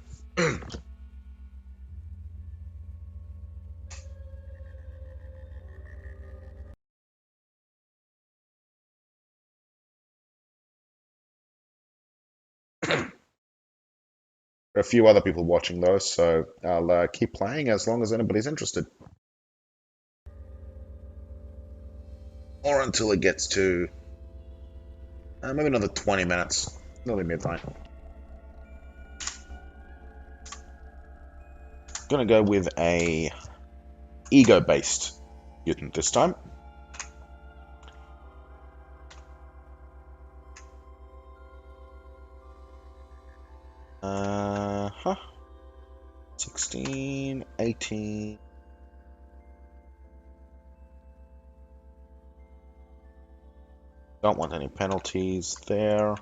There are a few other people watching though, so I'll keep playing as long as anybody's interested. Or until it gets to maybe another 20 minutes. Nearly midnight. Gonna go with a ego-based mutant this time. Huh. 16, 18. Don't want any penalties there.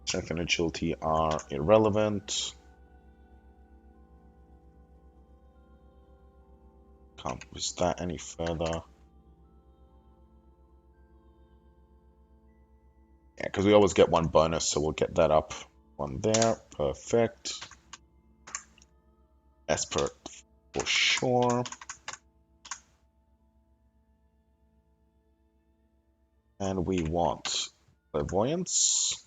Strength and agility are irrelevant. Can't boost that any further. Yeah, because we always get one bonus, so we'll get that up. One there. Perfect. Expert for sure. And we want clairvoyance.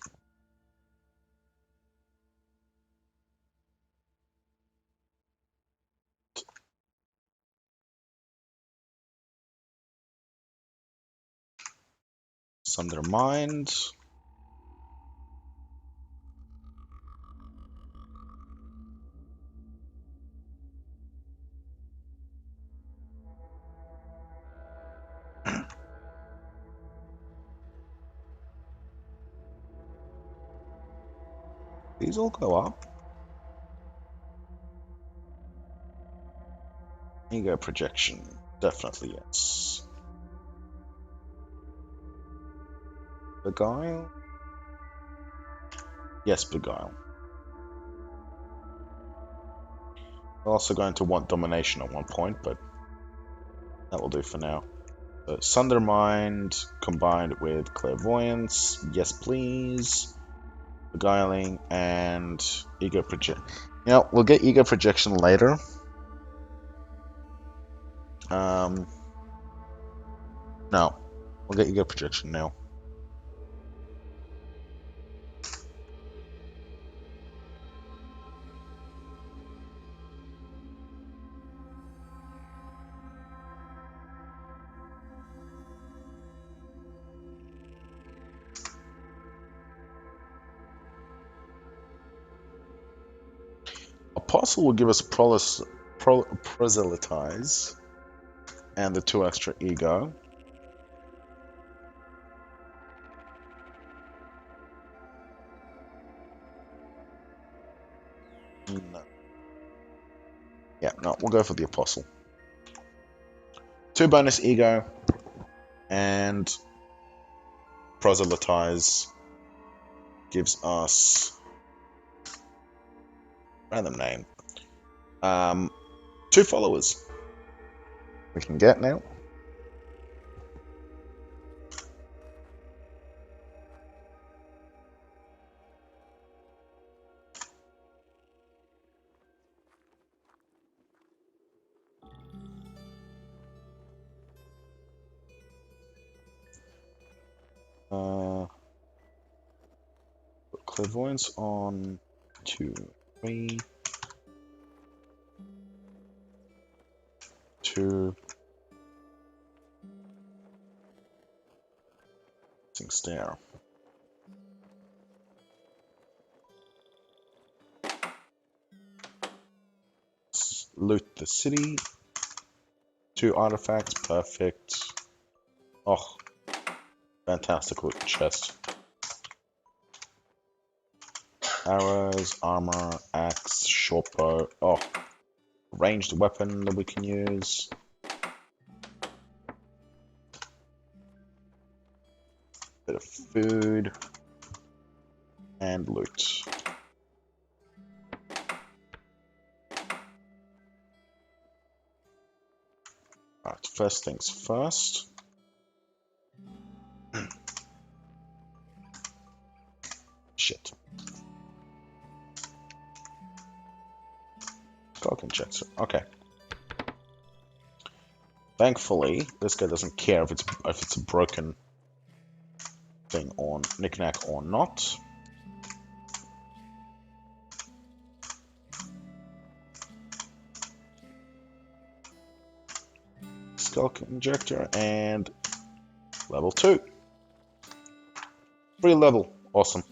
Sunder mind. These all go up. Ego projection. Definitely yes. Beguile? Yes, Beguile. We're also going to want domination at one point, but that will do for now. Sunder mind combined with clairvoyance. Yes, please. Beguiling and ego project. You know, we'll get ego projection later. No, we'll get ego projection now. apostle will give us proselytize and the 2 extra ego. No. Yeah, no, we'll go for the apostle. 2 bonus ego and proselytize gives us random name. 2 followers we can get now. Put clairvoyance on 2, 3, 2. Stare. Loot the city. 2 artifacts, perfect. Oh, fantastic loot chest. Arrows, armor, axe, short bow. Oh, ranged weapon that we can use. Bit of food and loot. Alright, first things first. Shit. Skull injector. Okay. Thankfully, this guy doesn't care if it's a broken thing or knickknack or not. Skull injector and level 2. Free level. Awesome.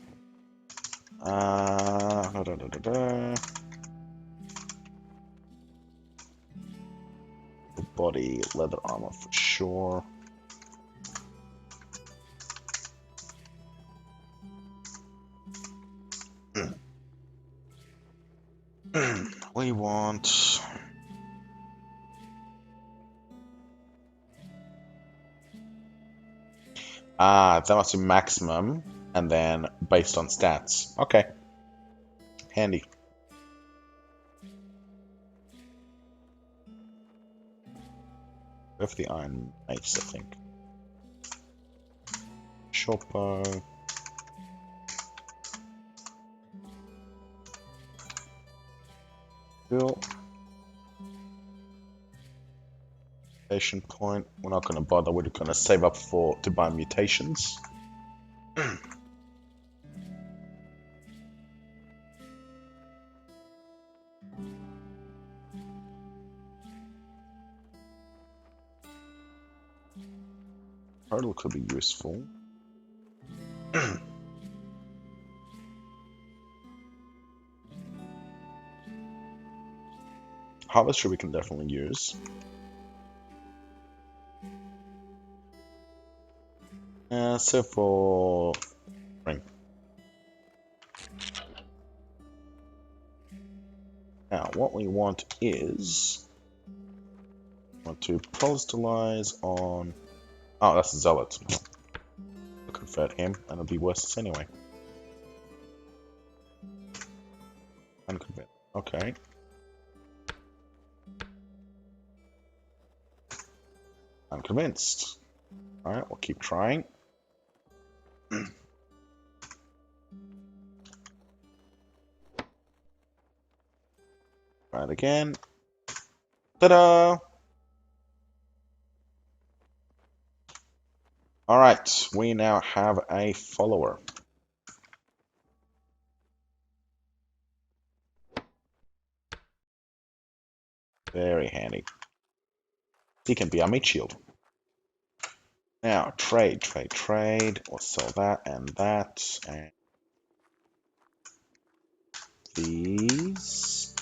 Body, leather armor for sure. We want that must be maximum and then based on stats. Okay. Handy. Go for the iron mace, I think. Short bow. Cool. Mutation point. We're not going to bother. We're going to save up to buy mutations. Hurdle could be useful. Harvester we can definitely use. So for ring. Now what we want is to proselytize on. Oh, that's a zealot. I'll convert him, and it'll be worse anyway. Unconvert. Okay. I'm convinced. Alright, we'll keep trying. Try it again. Ta-da! Alright, we now have a follower. Very handy. He can be our meat shield. Now, trade. We'll sell that and that. And these.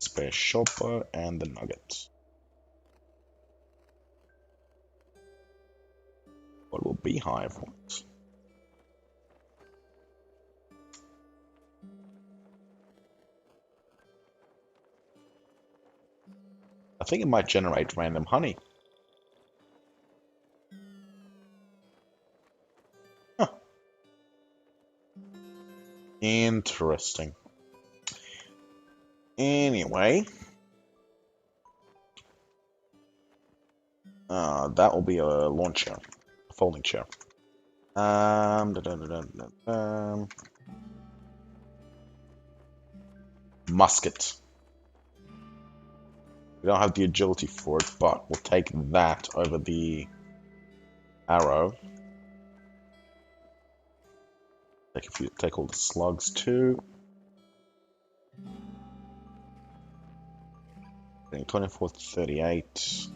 Spare shopper and the nugget. What will beehive want? I think it might generate random honey. Huh. Interesting. Anyway, that will be a launch chair, a folding chair. Musket. We don't have the agility for it, but we'll take that over the arrow. Take all the slugs too. 24 to 38.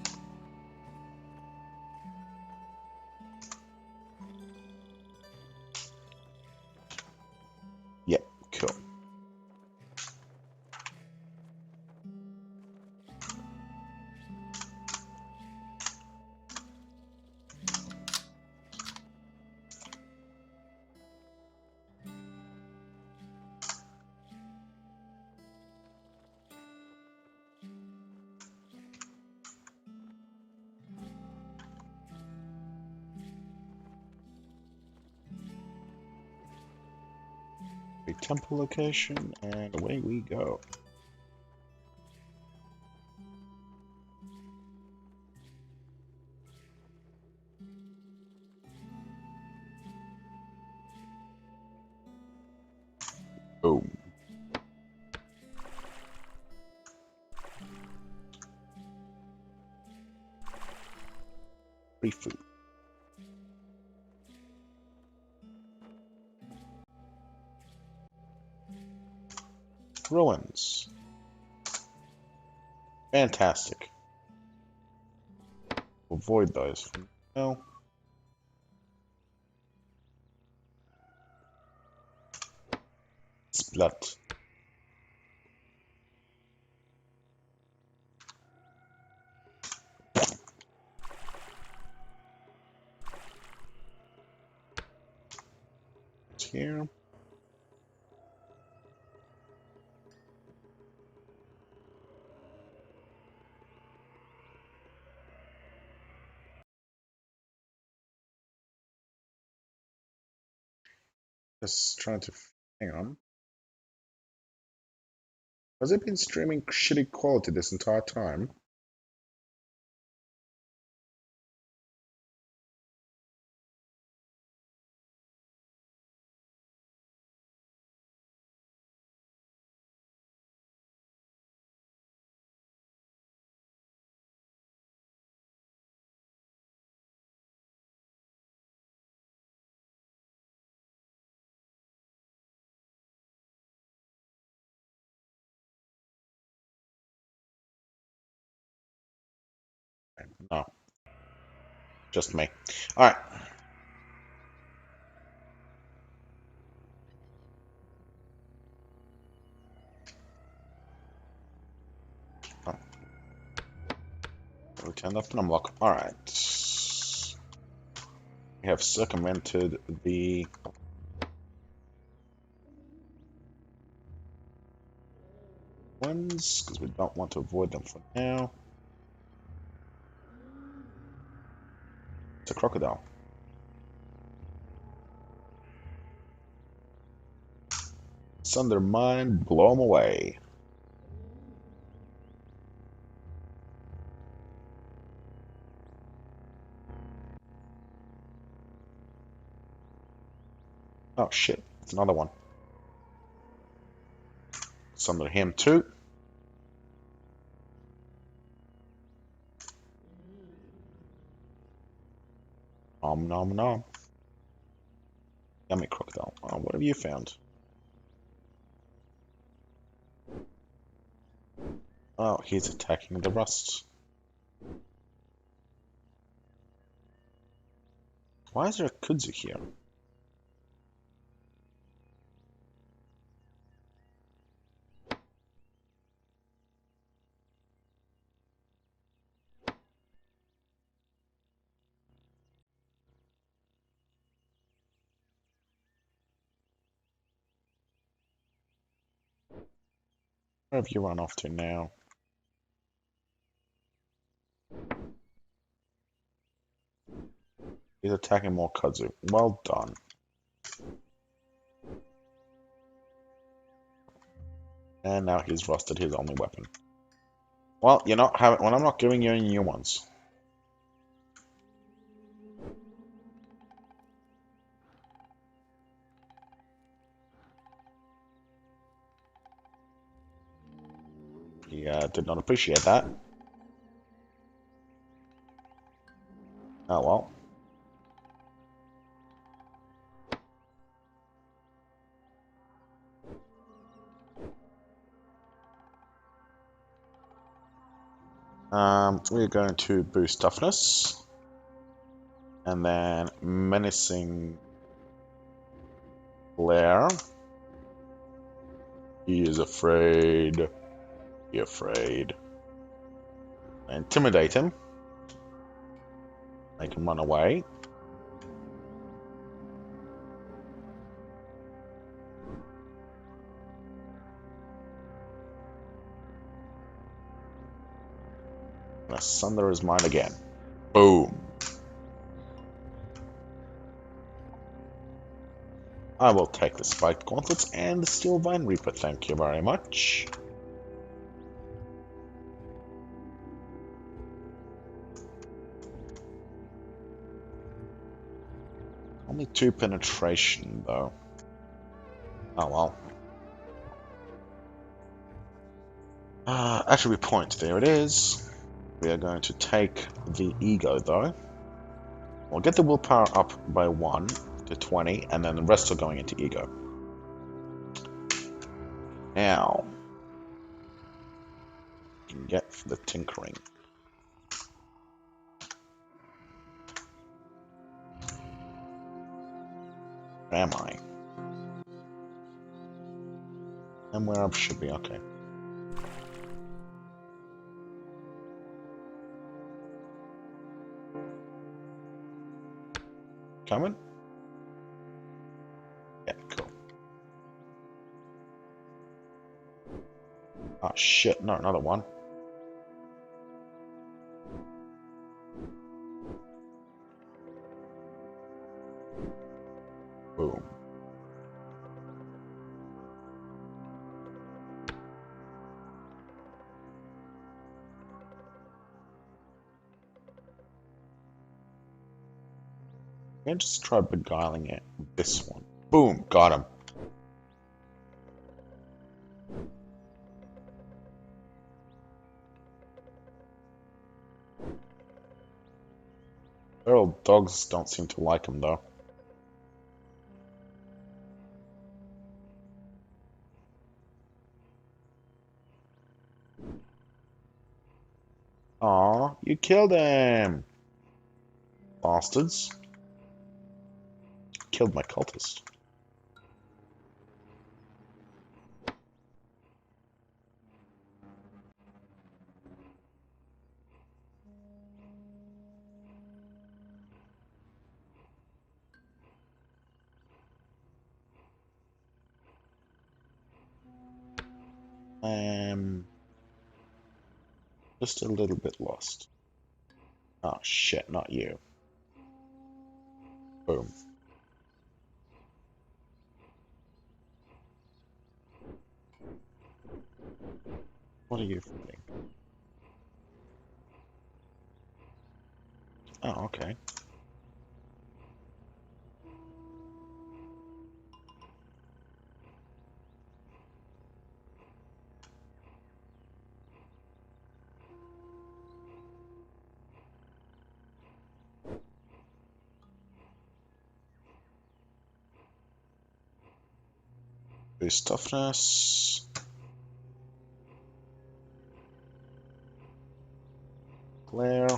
Yep, cool. A temple location, and away we go. Boom. Free food. Ruins. Fantastic. Avoid those for now. Splat. It's here. Just trying to hang on. Has it been streaming shitty quality this entire time? No. Just me. Alright. Oh. We turned off the unlock. Alright. We have circumvented the ones, because we don't want to avoid them for now. It's a crocodile. Sunder mine, blow them away. Oh shit, it's another one. Sunder him too. Nom nom nom. Yummy crocodile. Oh, what have you found? Oh, he's attacking the rust. Why is there a kudzu here? Where have you run off to now? He's attacking more kudzu. Well done. And now he's rusted his only weapon. Well, you're not having. Well, I'm not giving you any new ones. He did not appreciate that. Oh well. We're going to boost toughness. And then menacing glare. He is afraid. Be afraid. Intimidate him. Make him run away. And asunder his mind again. Boom. I will take the spiked gauntlets and the steel vine reaper, thank you very much. Only 2 penetration though. Oh well. Attribute point, there it is. We are going to take the ego though. We'll get the willpower up by 1 to 20, and then the rest are going into ego. Now, you can get the tinkering. Where am I? And where I should be, okay. Coming? Yeah, cool. Oh shit, no, another one. Boom. And just try beguiling it with this one. Boom, got him. Feral dogs don't seem to like him though. Aw, you killed him! Bastards. Killed my cultist. Just a little bit lost. Oh shit, not you. Boom. What are you fighting? Oh, okay. Boost toughness. Glare.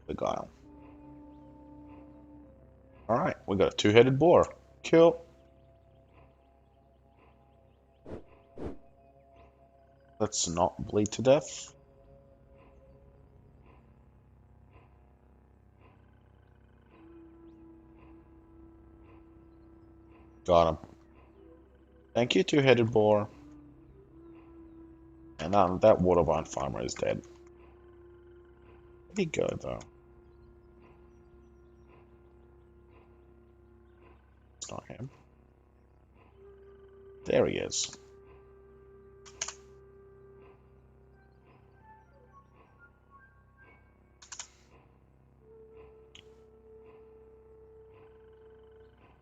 Beguile. Alright, we got a 2-headed boar. Kill. Let's not bleed to death. Got him. Thank you, two-headed boar. And that water vine farmer is dead. Where'd he go, though? It's not him. There he is.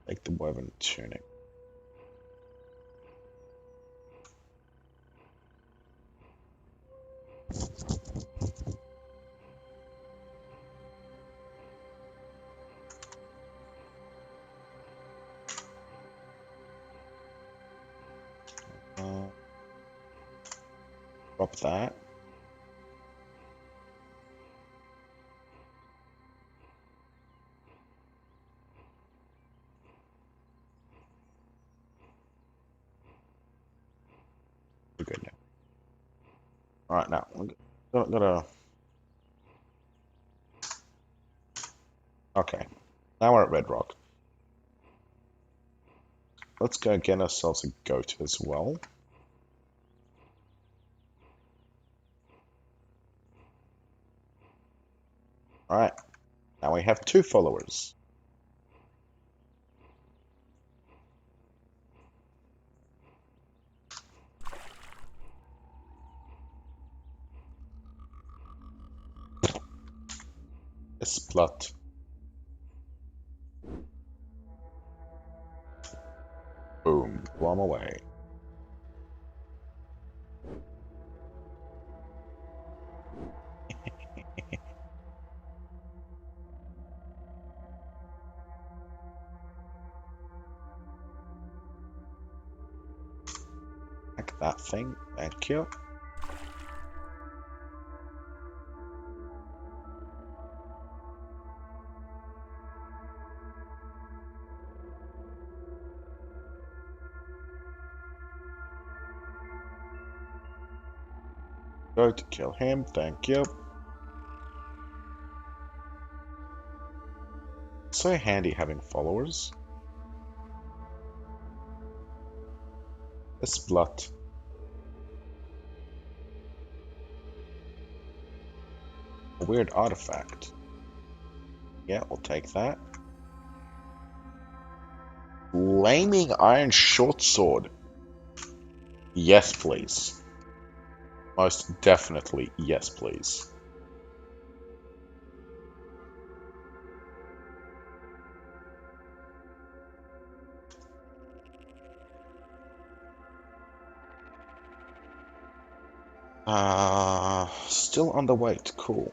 Take the woven tunic. Drop that. We're good now. Alright, now, we're gonna... Okay, now we're at Red Rock. Let's go get ourselves a goat as well. Alright, now we have 2 followers. A splat. Boom, blow 'em away. Like that thing, thank you. Go to kill him, thank you. So handy having followers. A splat. A weird artifact. Yeah, we'll take that. Flaming iron short sword. Yes, please. Most definitely, yes, please. Still underweight, cool.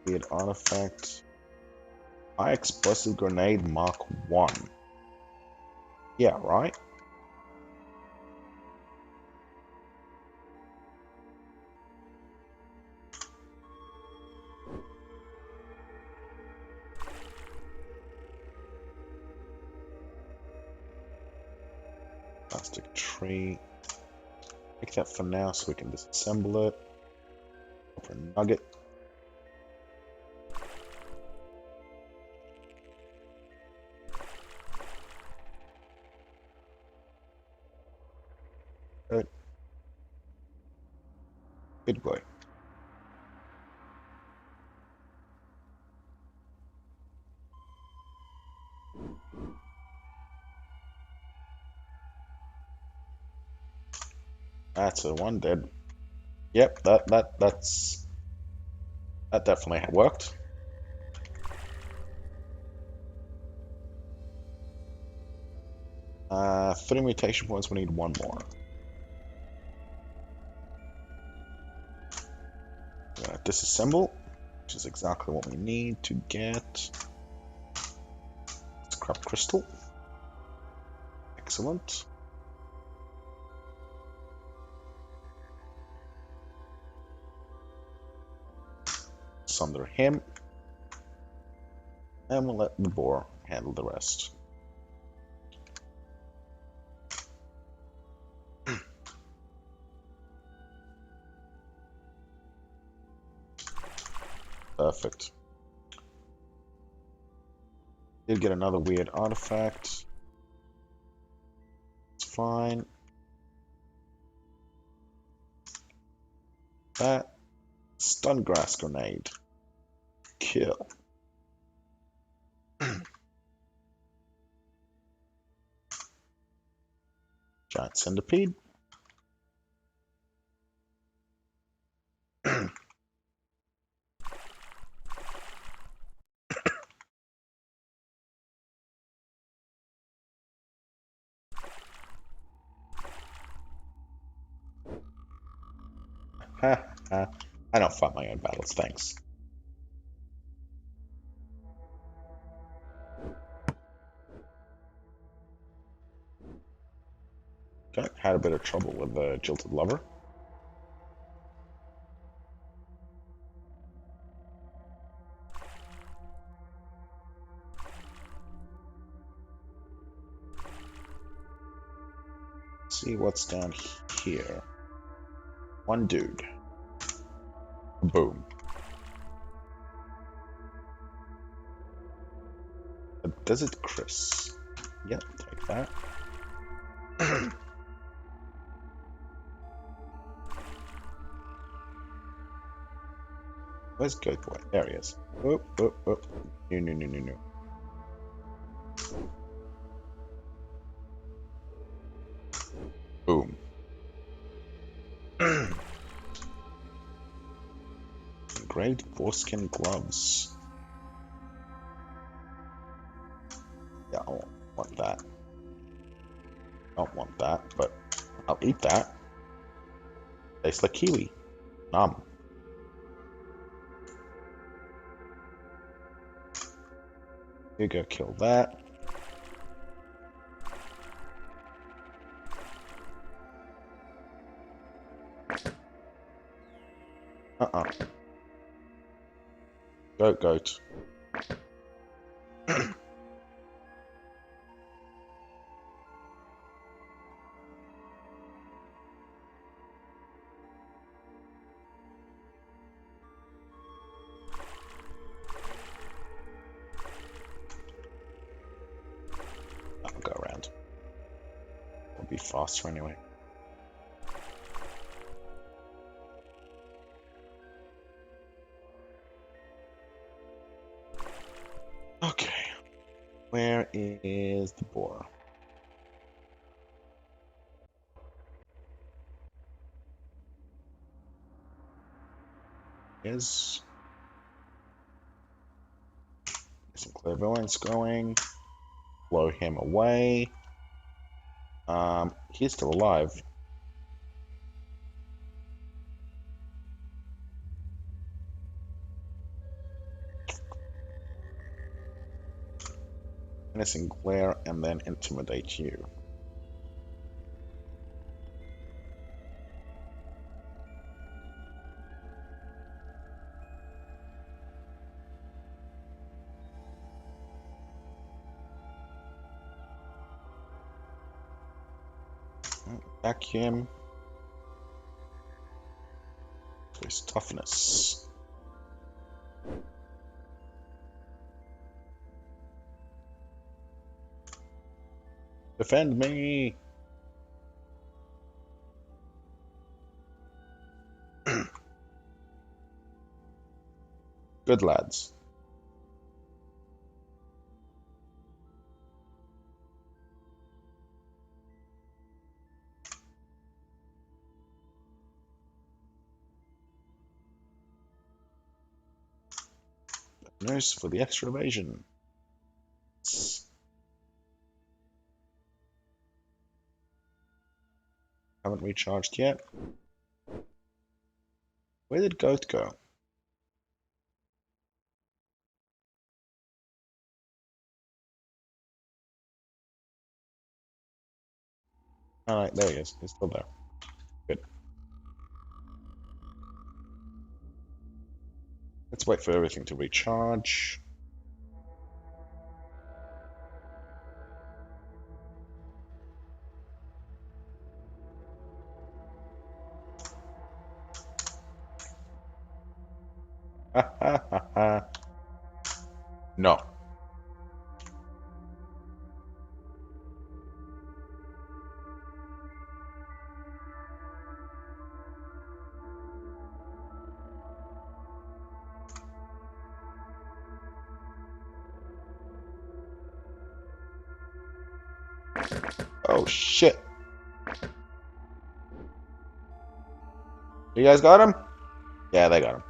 Weird artifact. High explosive grenade Mark 1. Yeah, right? Plastic tree. Take that for now so we can disassemble it. Copper nugget. Good. Good boy. That's a one dead. Yep, that definitely worked. Three mutation points, we need one more. We're gonna disassemble, which is exactly what we need to get scrap crystal. Excellent. Sunder him. And we'll let the boar handle the rest. Perfect. Did get another weird artifact. It's fine. That stun grass grenade. Kill. Giant centipede. Ha ha. I don't fight my own battles, thanks. Okay, had a bit of trouble with the jilted lover. Let's see what's down here. One dude. Boom. A desert Chris. Yep, take that. Where's Goat Boy? There he is. Oh, oh, oh. No, no, no, no, no. Boom. Engraved foreskin gloves. Yeah, I won't want that. I don't want that, but I'll eat that. Tastes like kiwi. Nom. You go kill that. Uh-uh. Goat, goat. I'll go around. It'll be faster anyway. Okay. Where is the boar? Is some clairvoyance going. Blow him away. He's still alive. Menacing glare and then intimidate you. Back him. To his toughness. Defend me! Good lads. Nurse for the extra evasion. Haven't recharged yet. Where did Goat go? Alright, there he is. He's still there. Good. Let's wait for everything to recharge. Ha ha ha ha. No. Oh shit. You guys got him? Yeah, they got him.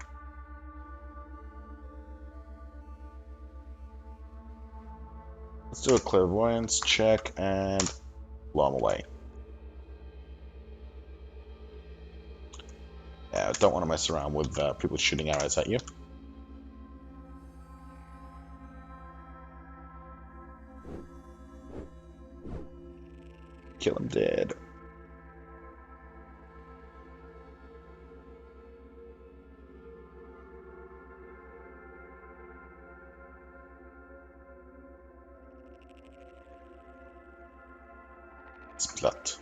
Let's do a clairvoyance check and blow him away. Yeah, don't want to mess around with people shooting arrows at you. Kill him dead. Splat.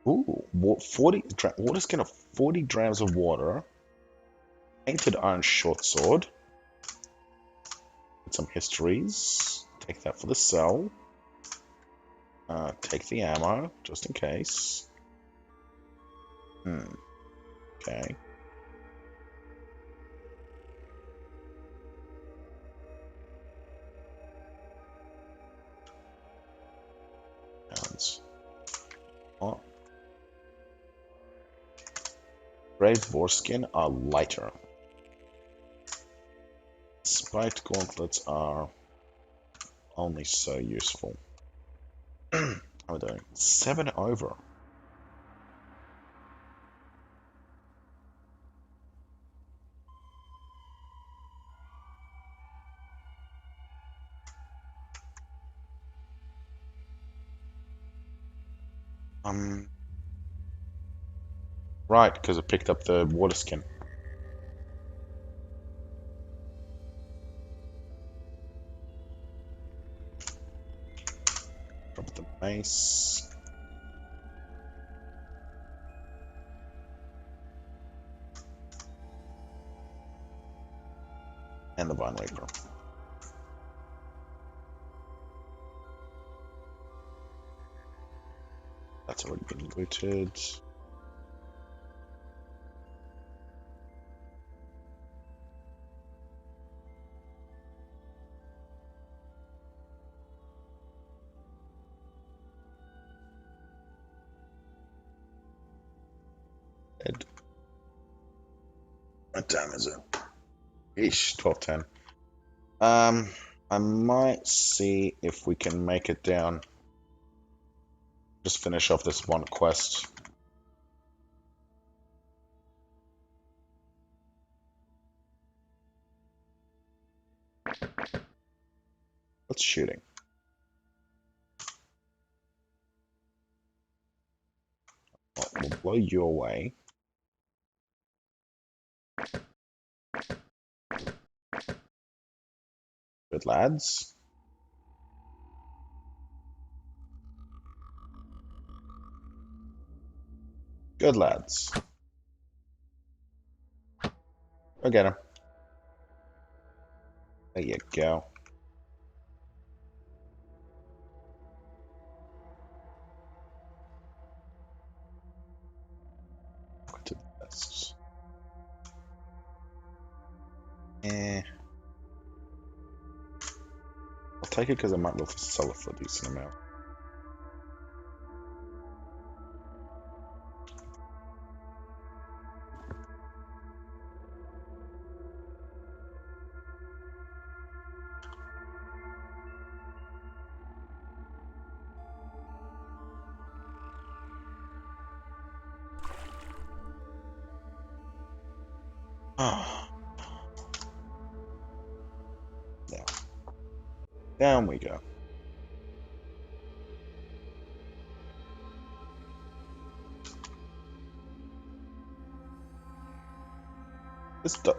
Ooh, 40 water skin of 40 drams of water. Painted iron short sword. Get some histories. Take that for the cell. Take the ammo, just in case. Okay. Pounds. Oh. Brave boar skin are lighter. Spiked gauntlets are only so useful. How are we doing? 7 over. Right, because I picked up the water skin. Drop the mace. And the Vine Reaper. That's already been looted. Dead. What time is it? Eesh, 12:10. I might see if we can make it down. Just finish off this one quest. What's shooting? Well, we'll blow you away. Good lads. Good lads. Go get him. There you go. Go to the best. I'll take it because I might be able to sell it for a decent amount. Ah. Now, down we go.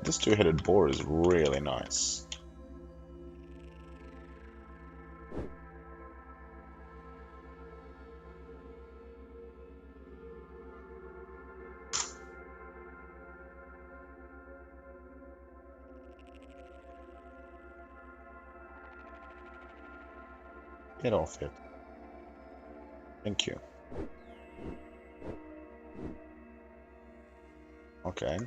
This two-headed boar is really nice. Get off it. Thank you. Okay.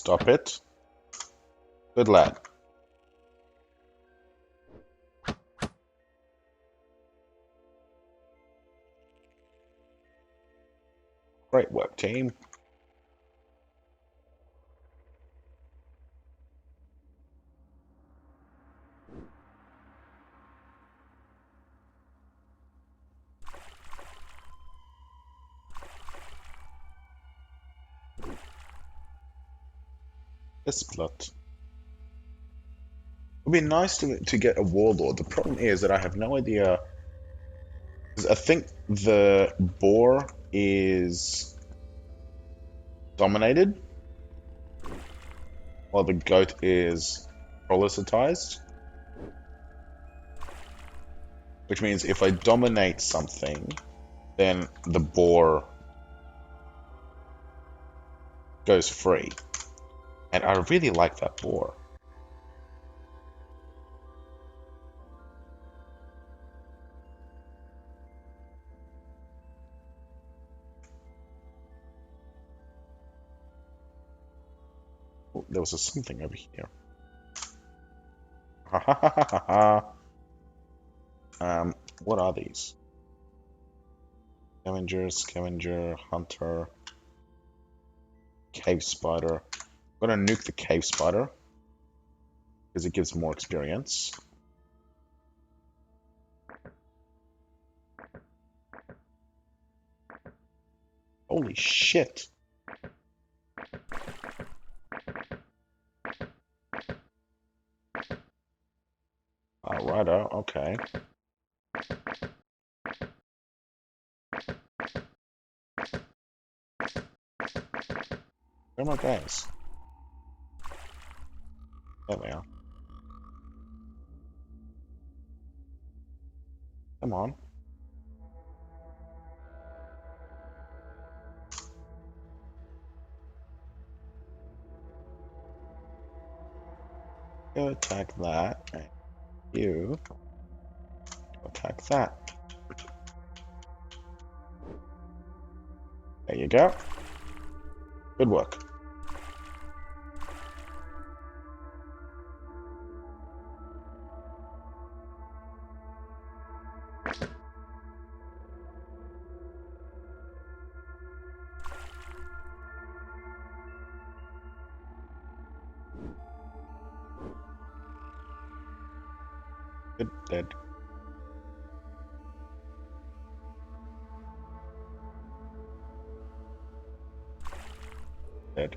Stop it. Good lad. Great work, team. This plot. It would be nice to get a warlord. The problem is that I have no idea. 'Cause I think the boar is dominated, while the goat is proletized. Which means if I dominate something, then the boar goes free. And I really like that boar. Oh, there was something over here. Ha ha ha ha ha. What are these? Scavenger, hunter, cave spider. I'm gonna nuke the cave spider because it gives more experience. Holy shit! Alrighto, okay. Where are my guys? There they are. Come on. Go attack that, and you attack that. There you go. Good work. Good, dead. Dead.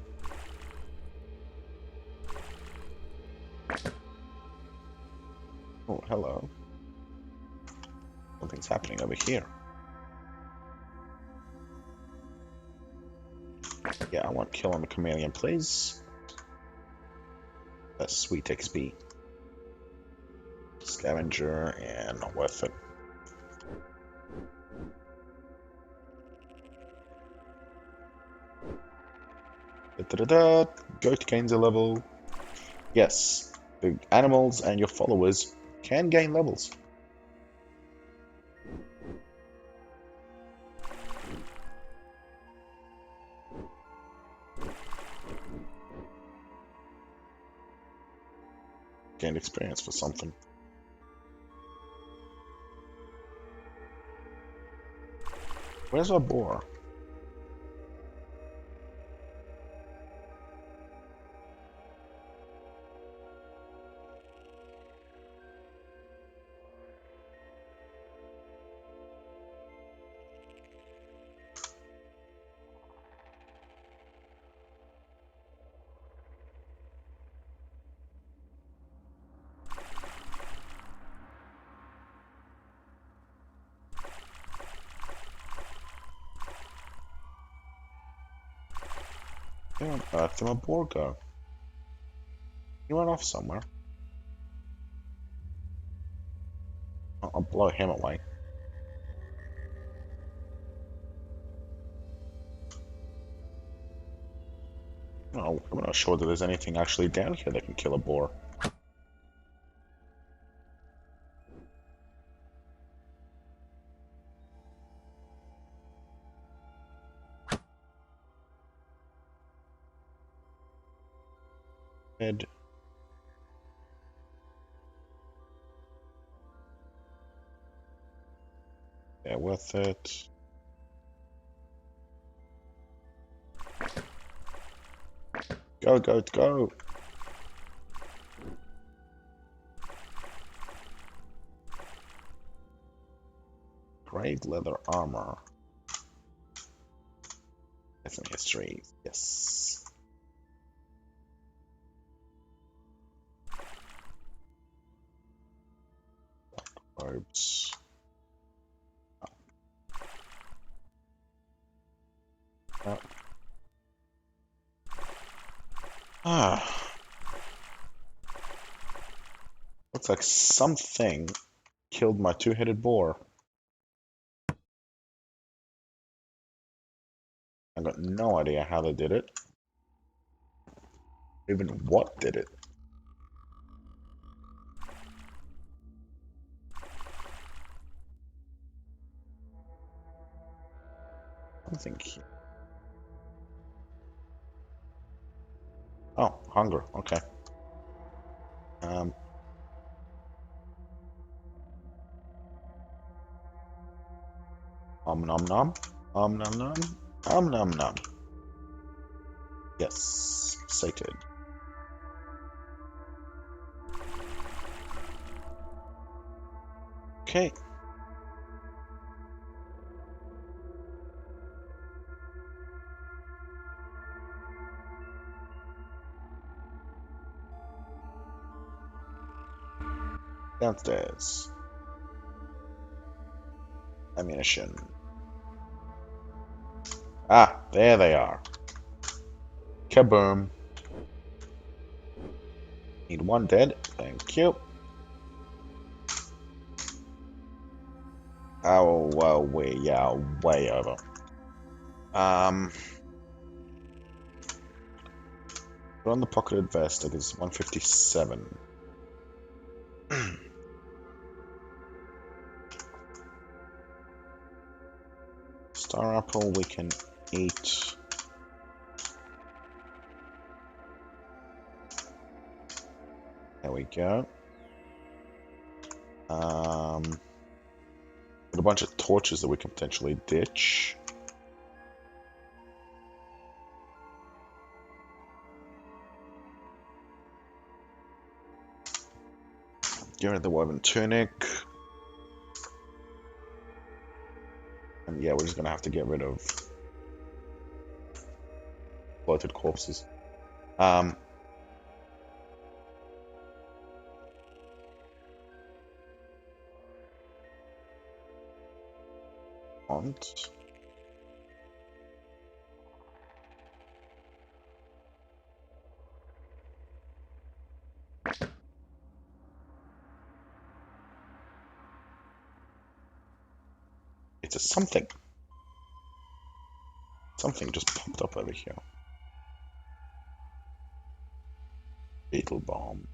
Oh, hello. Something's happening over here. Yeah, I want kill on the chameleon, please. That's sweet XP. Scavenger, and not worth it. Da-da-da-da. Goat gains a level. Yes, the animals and your followers can gain levels. Gained experience for something. Where's our boar? Where on earth did my boar go? He went off somewhere. I'll blow him away. No, I'm not sure that there's anything actually down here that can kill a boar. Head. Yeah, worth it. Go, go, go! Great leather armor. Different history. Yes. Robes. Oh. Ah. Looks like something killed my two-headed boar. I got no idea how they did it. Even what did it. Something here. Oh, hunger. Okay. Um. Nom nom. Nom nom nom. Nom nom nom. Yes. Sated. Okay. Downstairs. Ammunition. Ah, there they are. Kaboom. Need one dead. Thank you. Oh, well, we are way over. Put on the pocketed vest. It is 157. Star apple we can eat. There we go. Got a bunch of torches that we can potentially ditch. Get rid of the woven tunic. And yeah, we're just gonna have to get rid of bloated corpses. And it's a something. Something just popped up over here. Beetle bomb.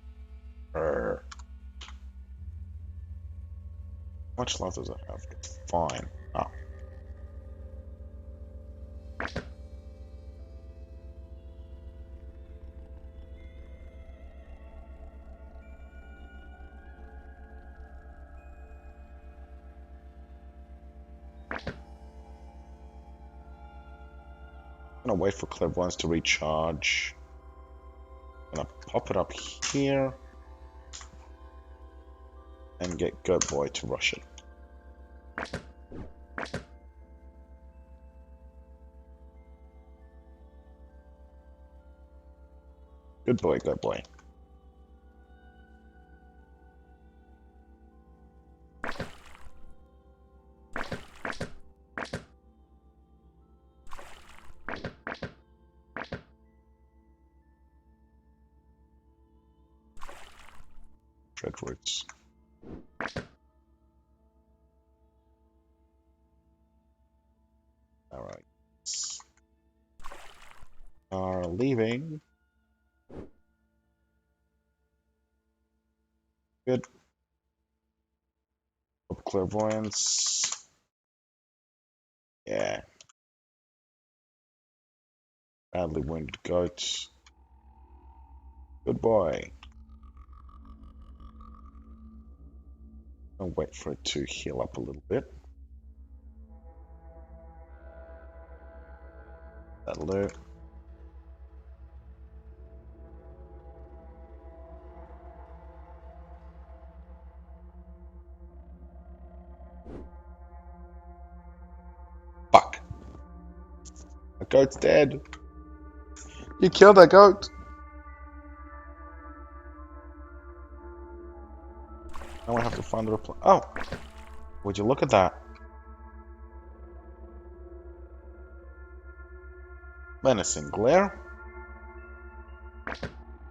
How much life does it have? It's fine. Oh. I'm gonna wait for clairvoyance to recharge. I'm gonna pop it up here and get Goat Boy to rush it. Good boy, good boy. Dreadwoods. Alright. Are leaving. Good. Up clairvoyance. Yeah. Badly wounded goat. Good boy. I'll wait for it to heal up a little bit. That'll do. Fuck. The goat's dead. You killed that goat. Now I have to find the reply. Oh, would you look at that? Menacing glare.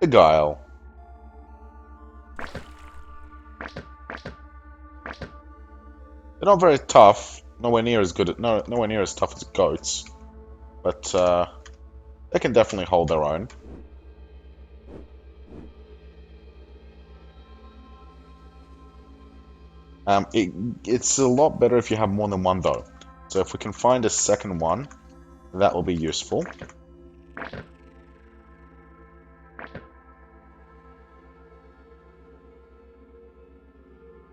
Beguile. They're not very tough. Nowhere near as good. Nowhere near as tough as goats, but they can definitely hold their own. It's a lot better if you have more than one though. So if we can find a second one, that will be useful. I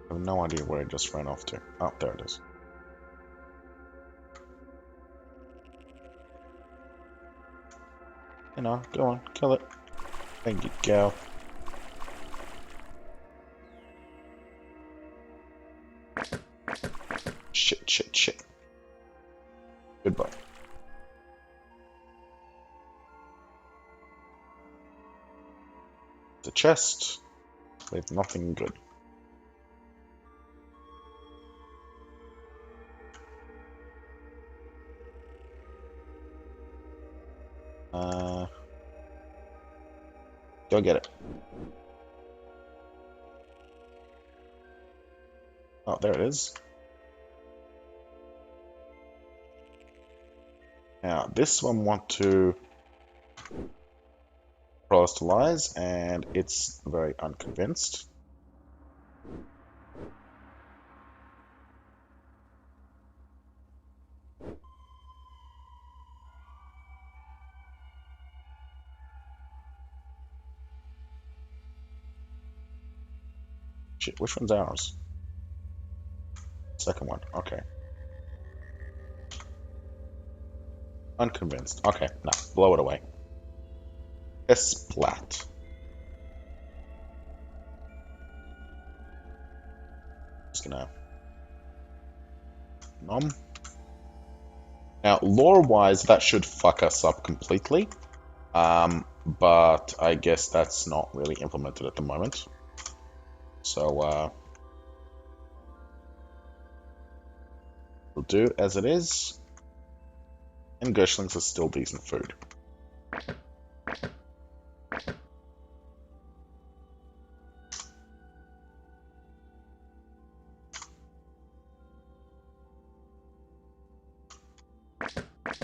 have no idea where it just ran off to. Oh, there it is. You know, go on, kill it. Thank you, go. Shit, shit, shit. Goodbye. The chest with nothing good. Go get it. Oh, there it is. Now, this one want to proselytize, and it's very unconvinced. Shit, which one's ours? Second one, okay. Unconvinced. Okay, no, blow it away. Splat. Just gonna nom. Now, lore-wise, that should fuck us up completely. But I guess that's not really implemented at the moment. So, we'll do as it is. And Gerslings are still decent food.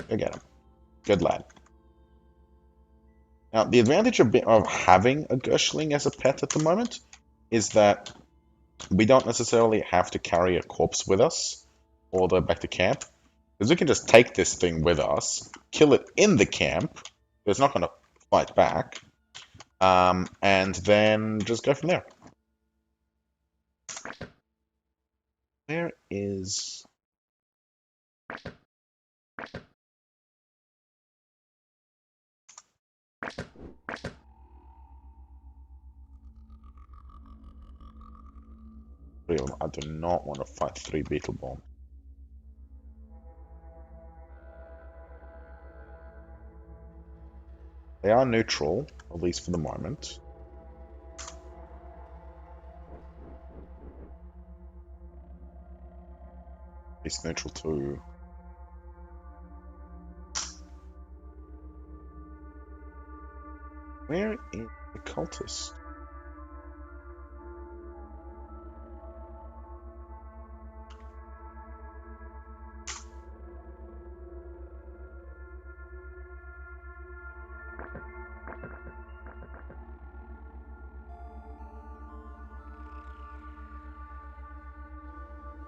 Go get him. Good lad. Now, the advantage of having a Gershling as a pet at the moment is that we don't necessarily have to carry a corpse with us all the way back to camp. Because we can just take this thing with us, kill it in the camp, it's not going to fight back, and then just go from there. Where is... I do not want to fight 3 beetle bomb. They are neutral, at least for the moment. It's neutral too. Where is the cultist?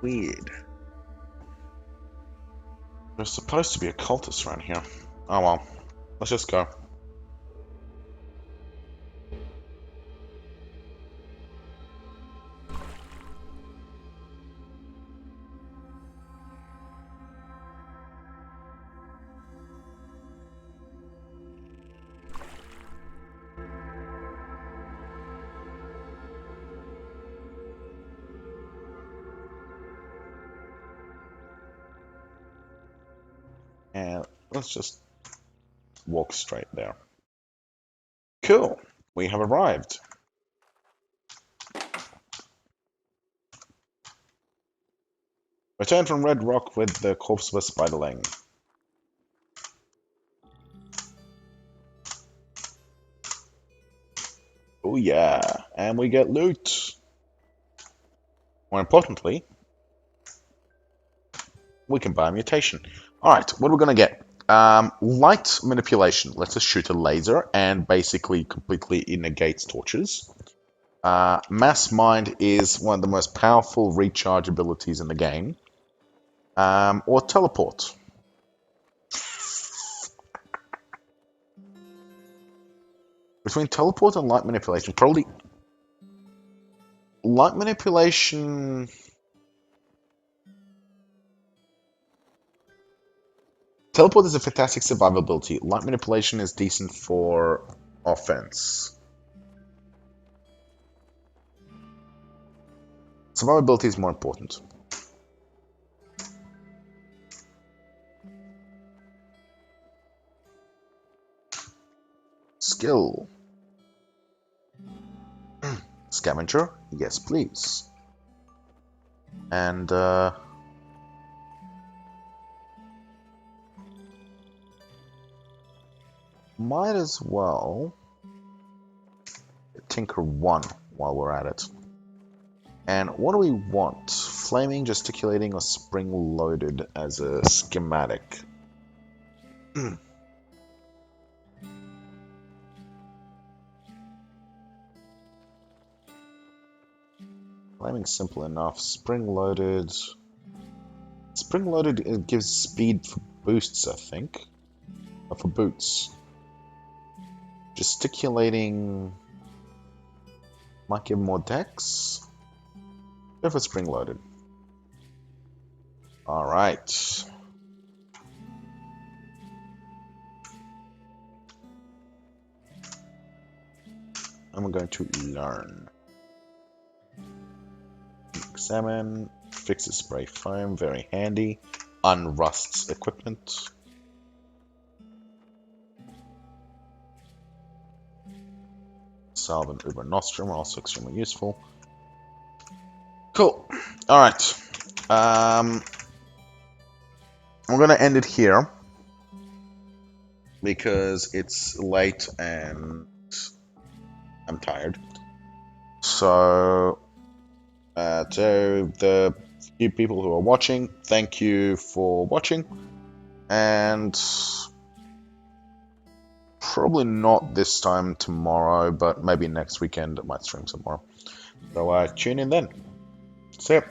Weird. There's supposed to be a cultist around here. Oh well. Let's just go. And let's just walk straight there. Cool. We have arrived. Return from Red Rock with the corpse of a spiderling. Oh yeah, and we get loot. More importantly, we can buy a mutation. Alright, what are we going to get? Light manipulation lets us shoot a laser and basically completely negates torches. Mass Mind is one of the most powerful recharge abilities in the game. Or teleport. Between teleport and light manipulation, probably light manipulation. Teleport is a fantastic survivability. Light manipulation is decent for offense. Survivability is more important. Skill. Scavenger, yes please. And might as well tinker 1 while we're at it. And what do we want? Flaming, gesticulating, or spring-loaded as a schematic? Flaming simple enough. Spring-loaded. Spring-loaded gives speed for boosts, I think. Or for boots. Gesticulating might give more dex. Go for spring-loaded. Alright. I'm going to learn. Examine. Fixes spray foam. Very handy. Unrusts equipment. Salve and Uber Nostrum are also extremely useful. Cool. Alright. I'm going to end it here. Because it's late and I'm tired. So, to the few people who are watching, thank you for watching. And probably not this time tomorrow, but maybe next weekend I might stream some more. So tune in then. See ya.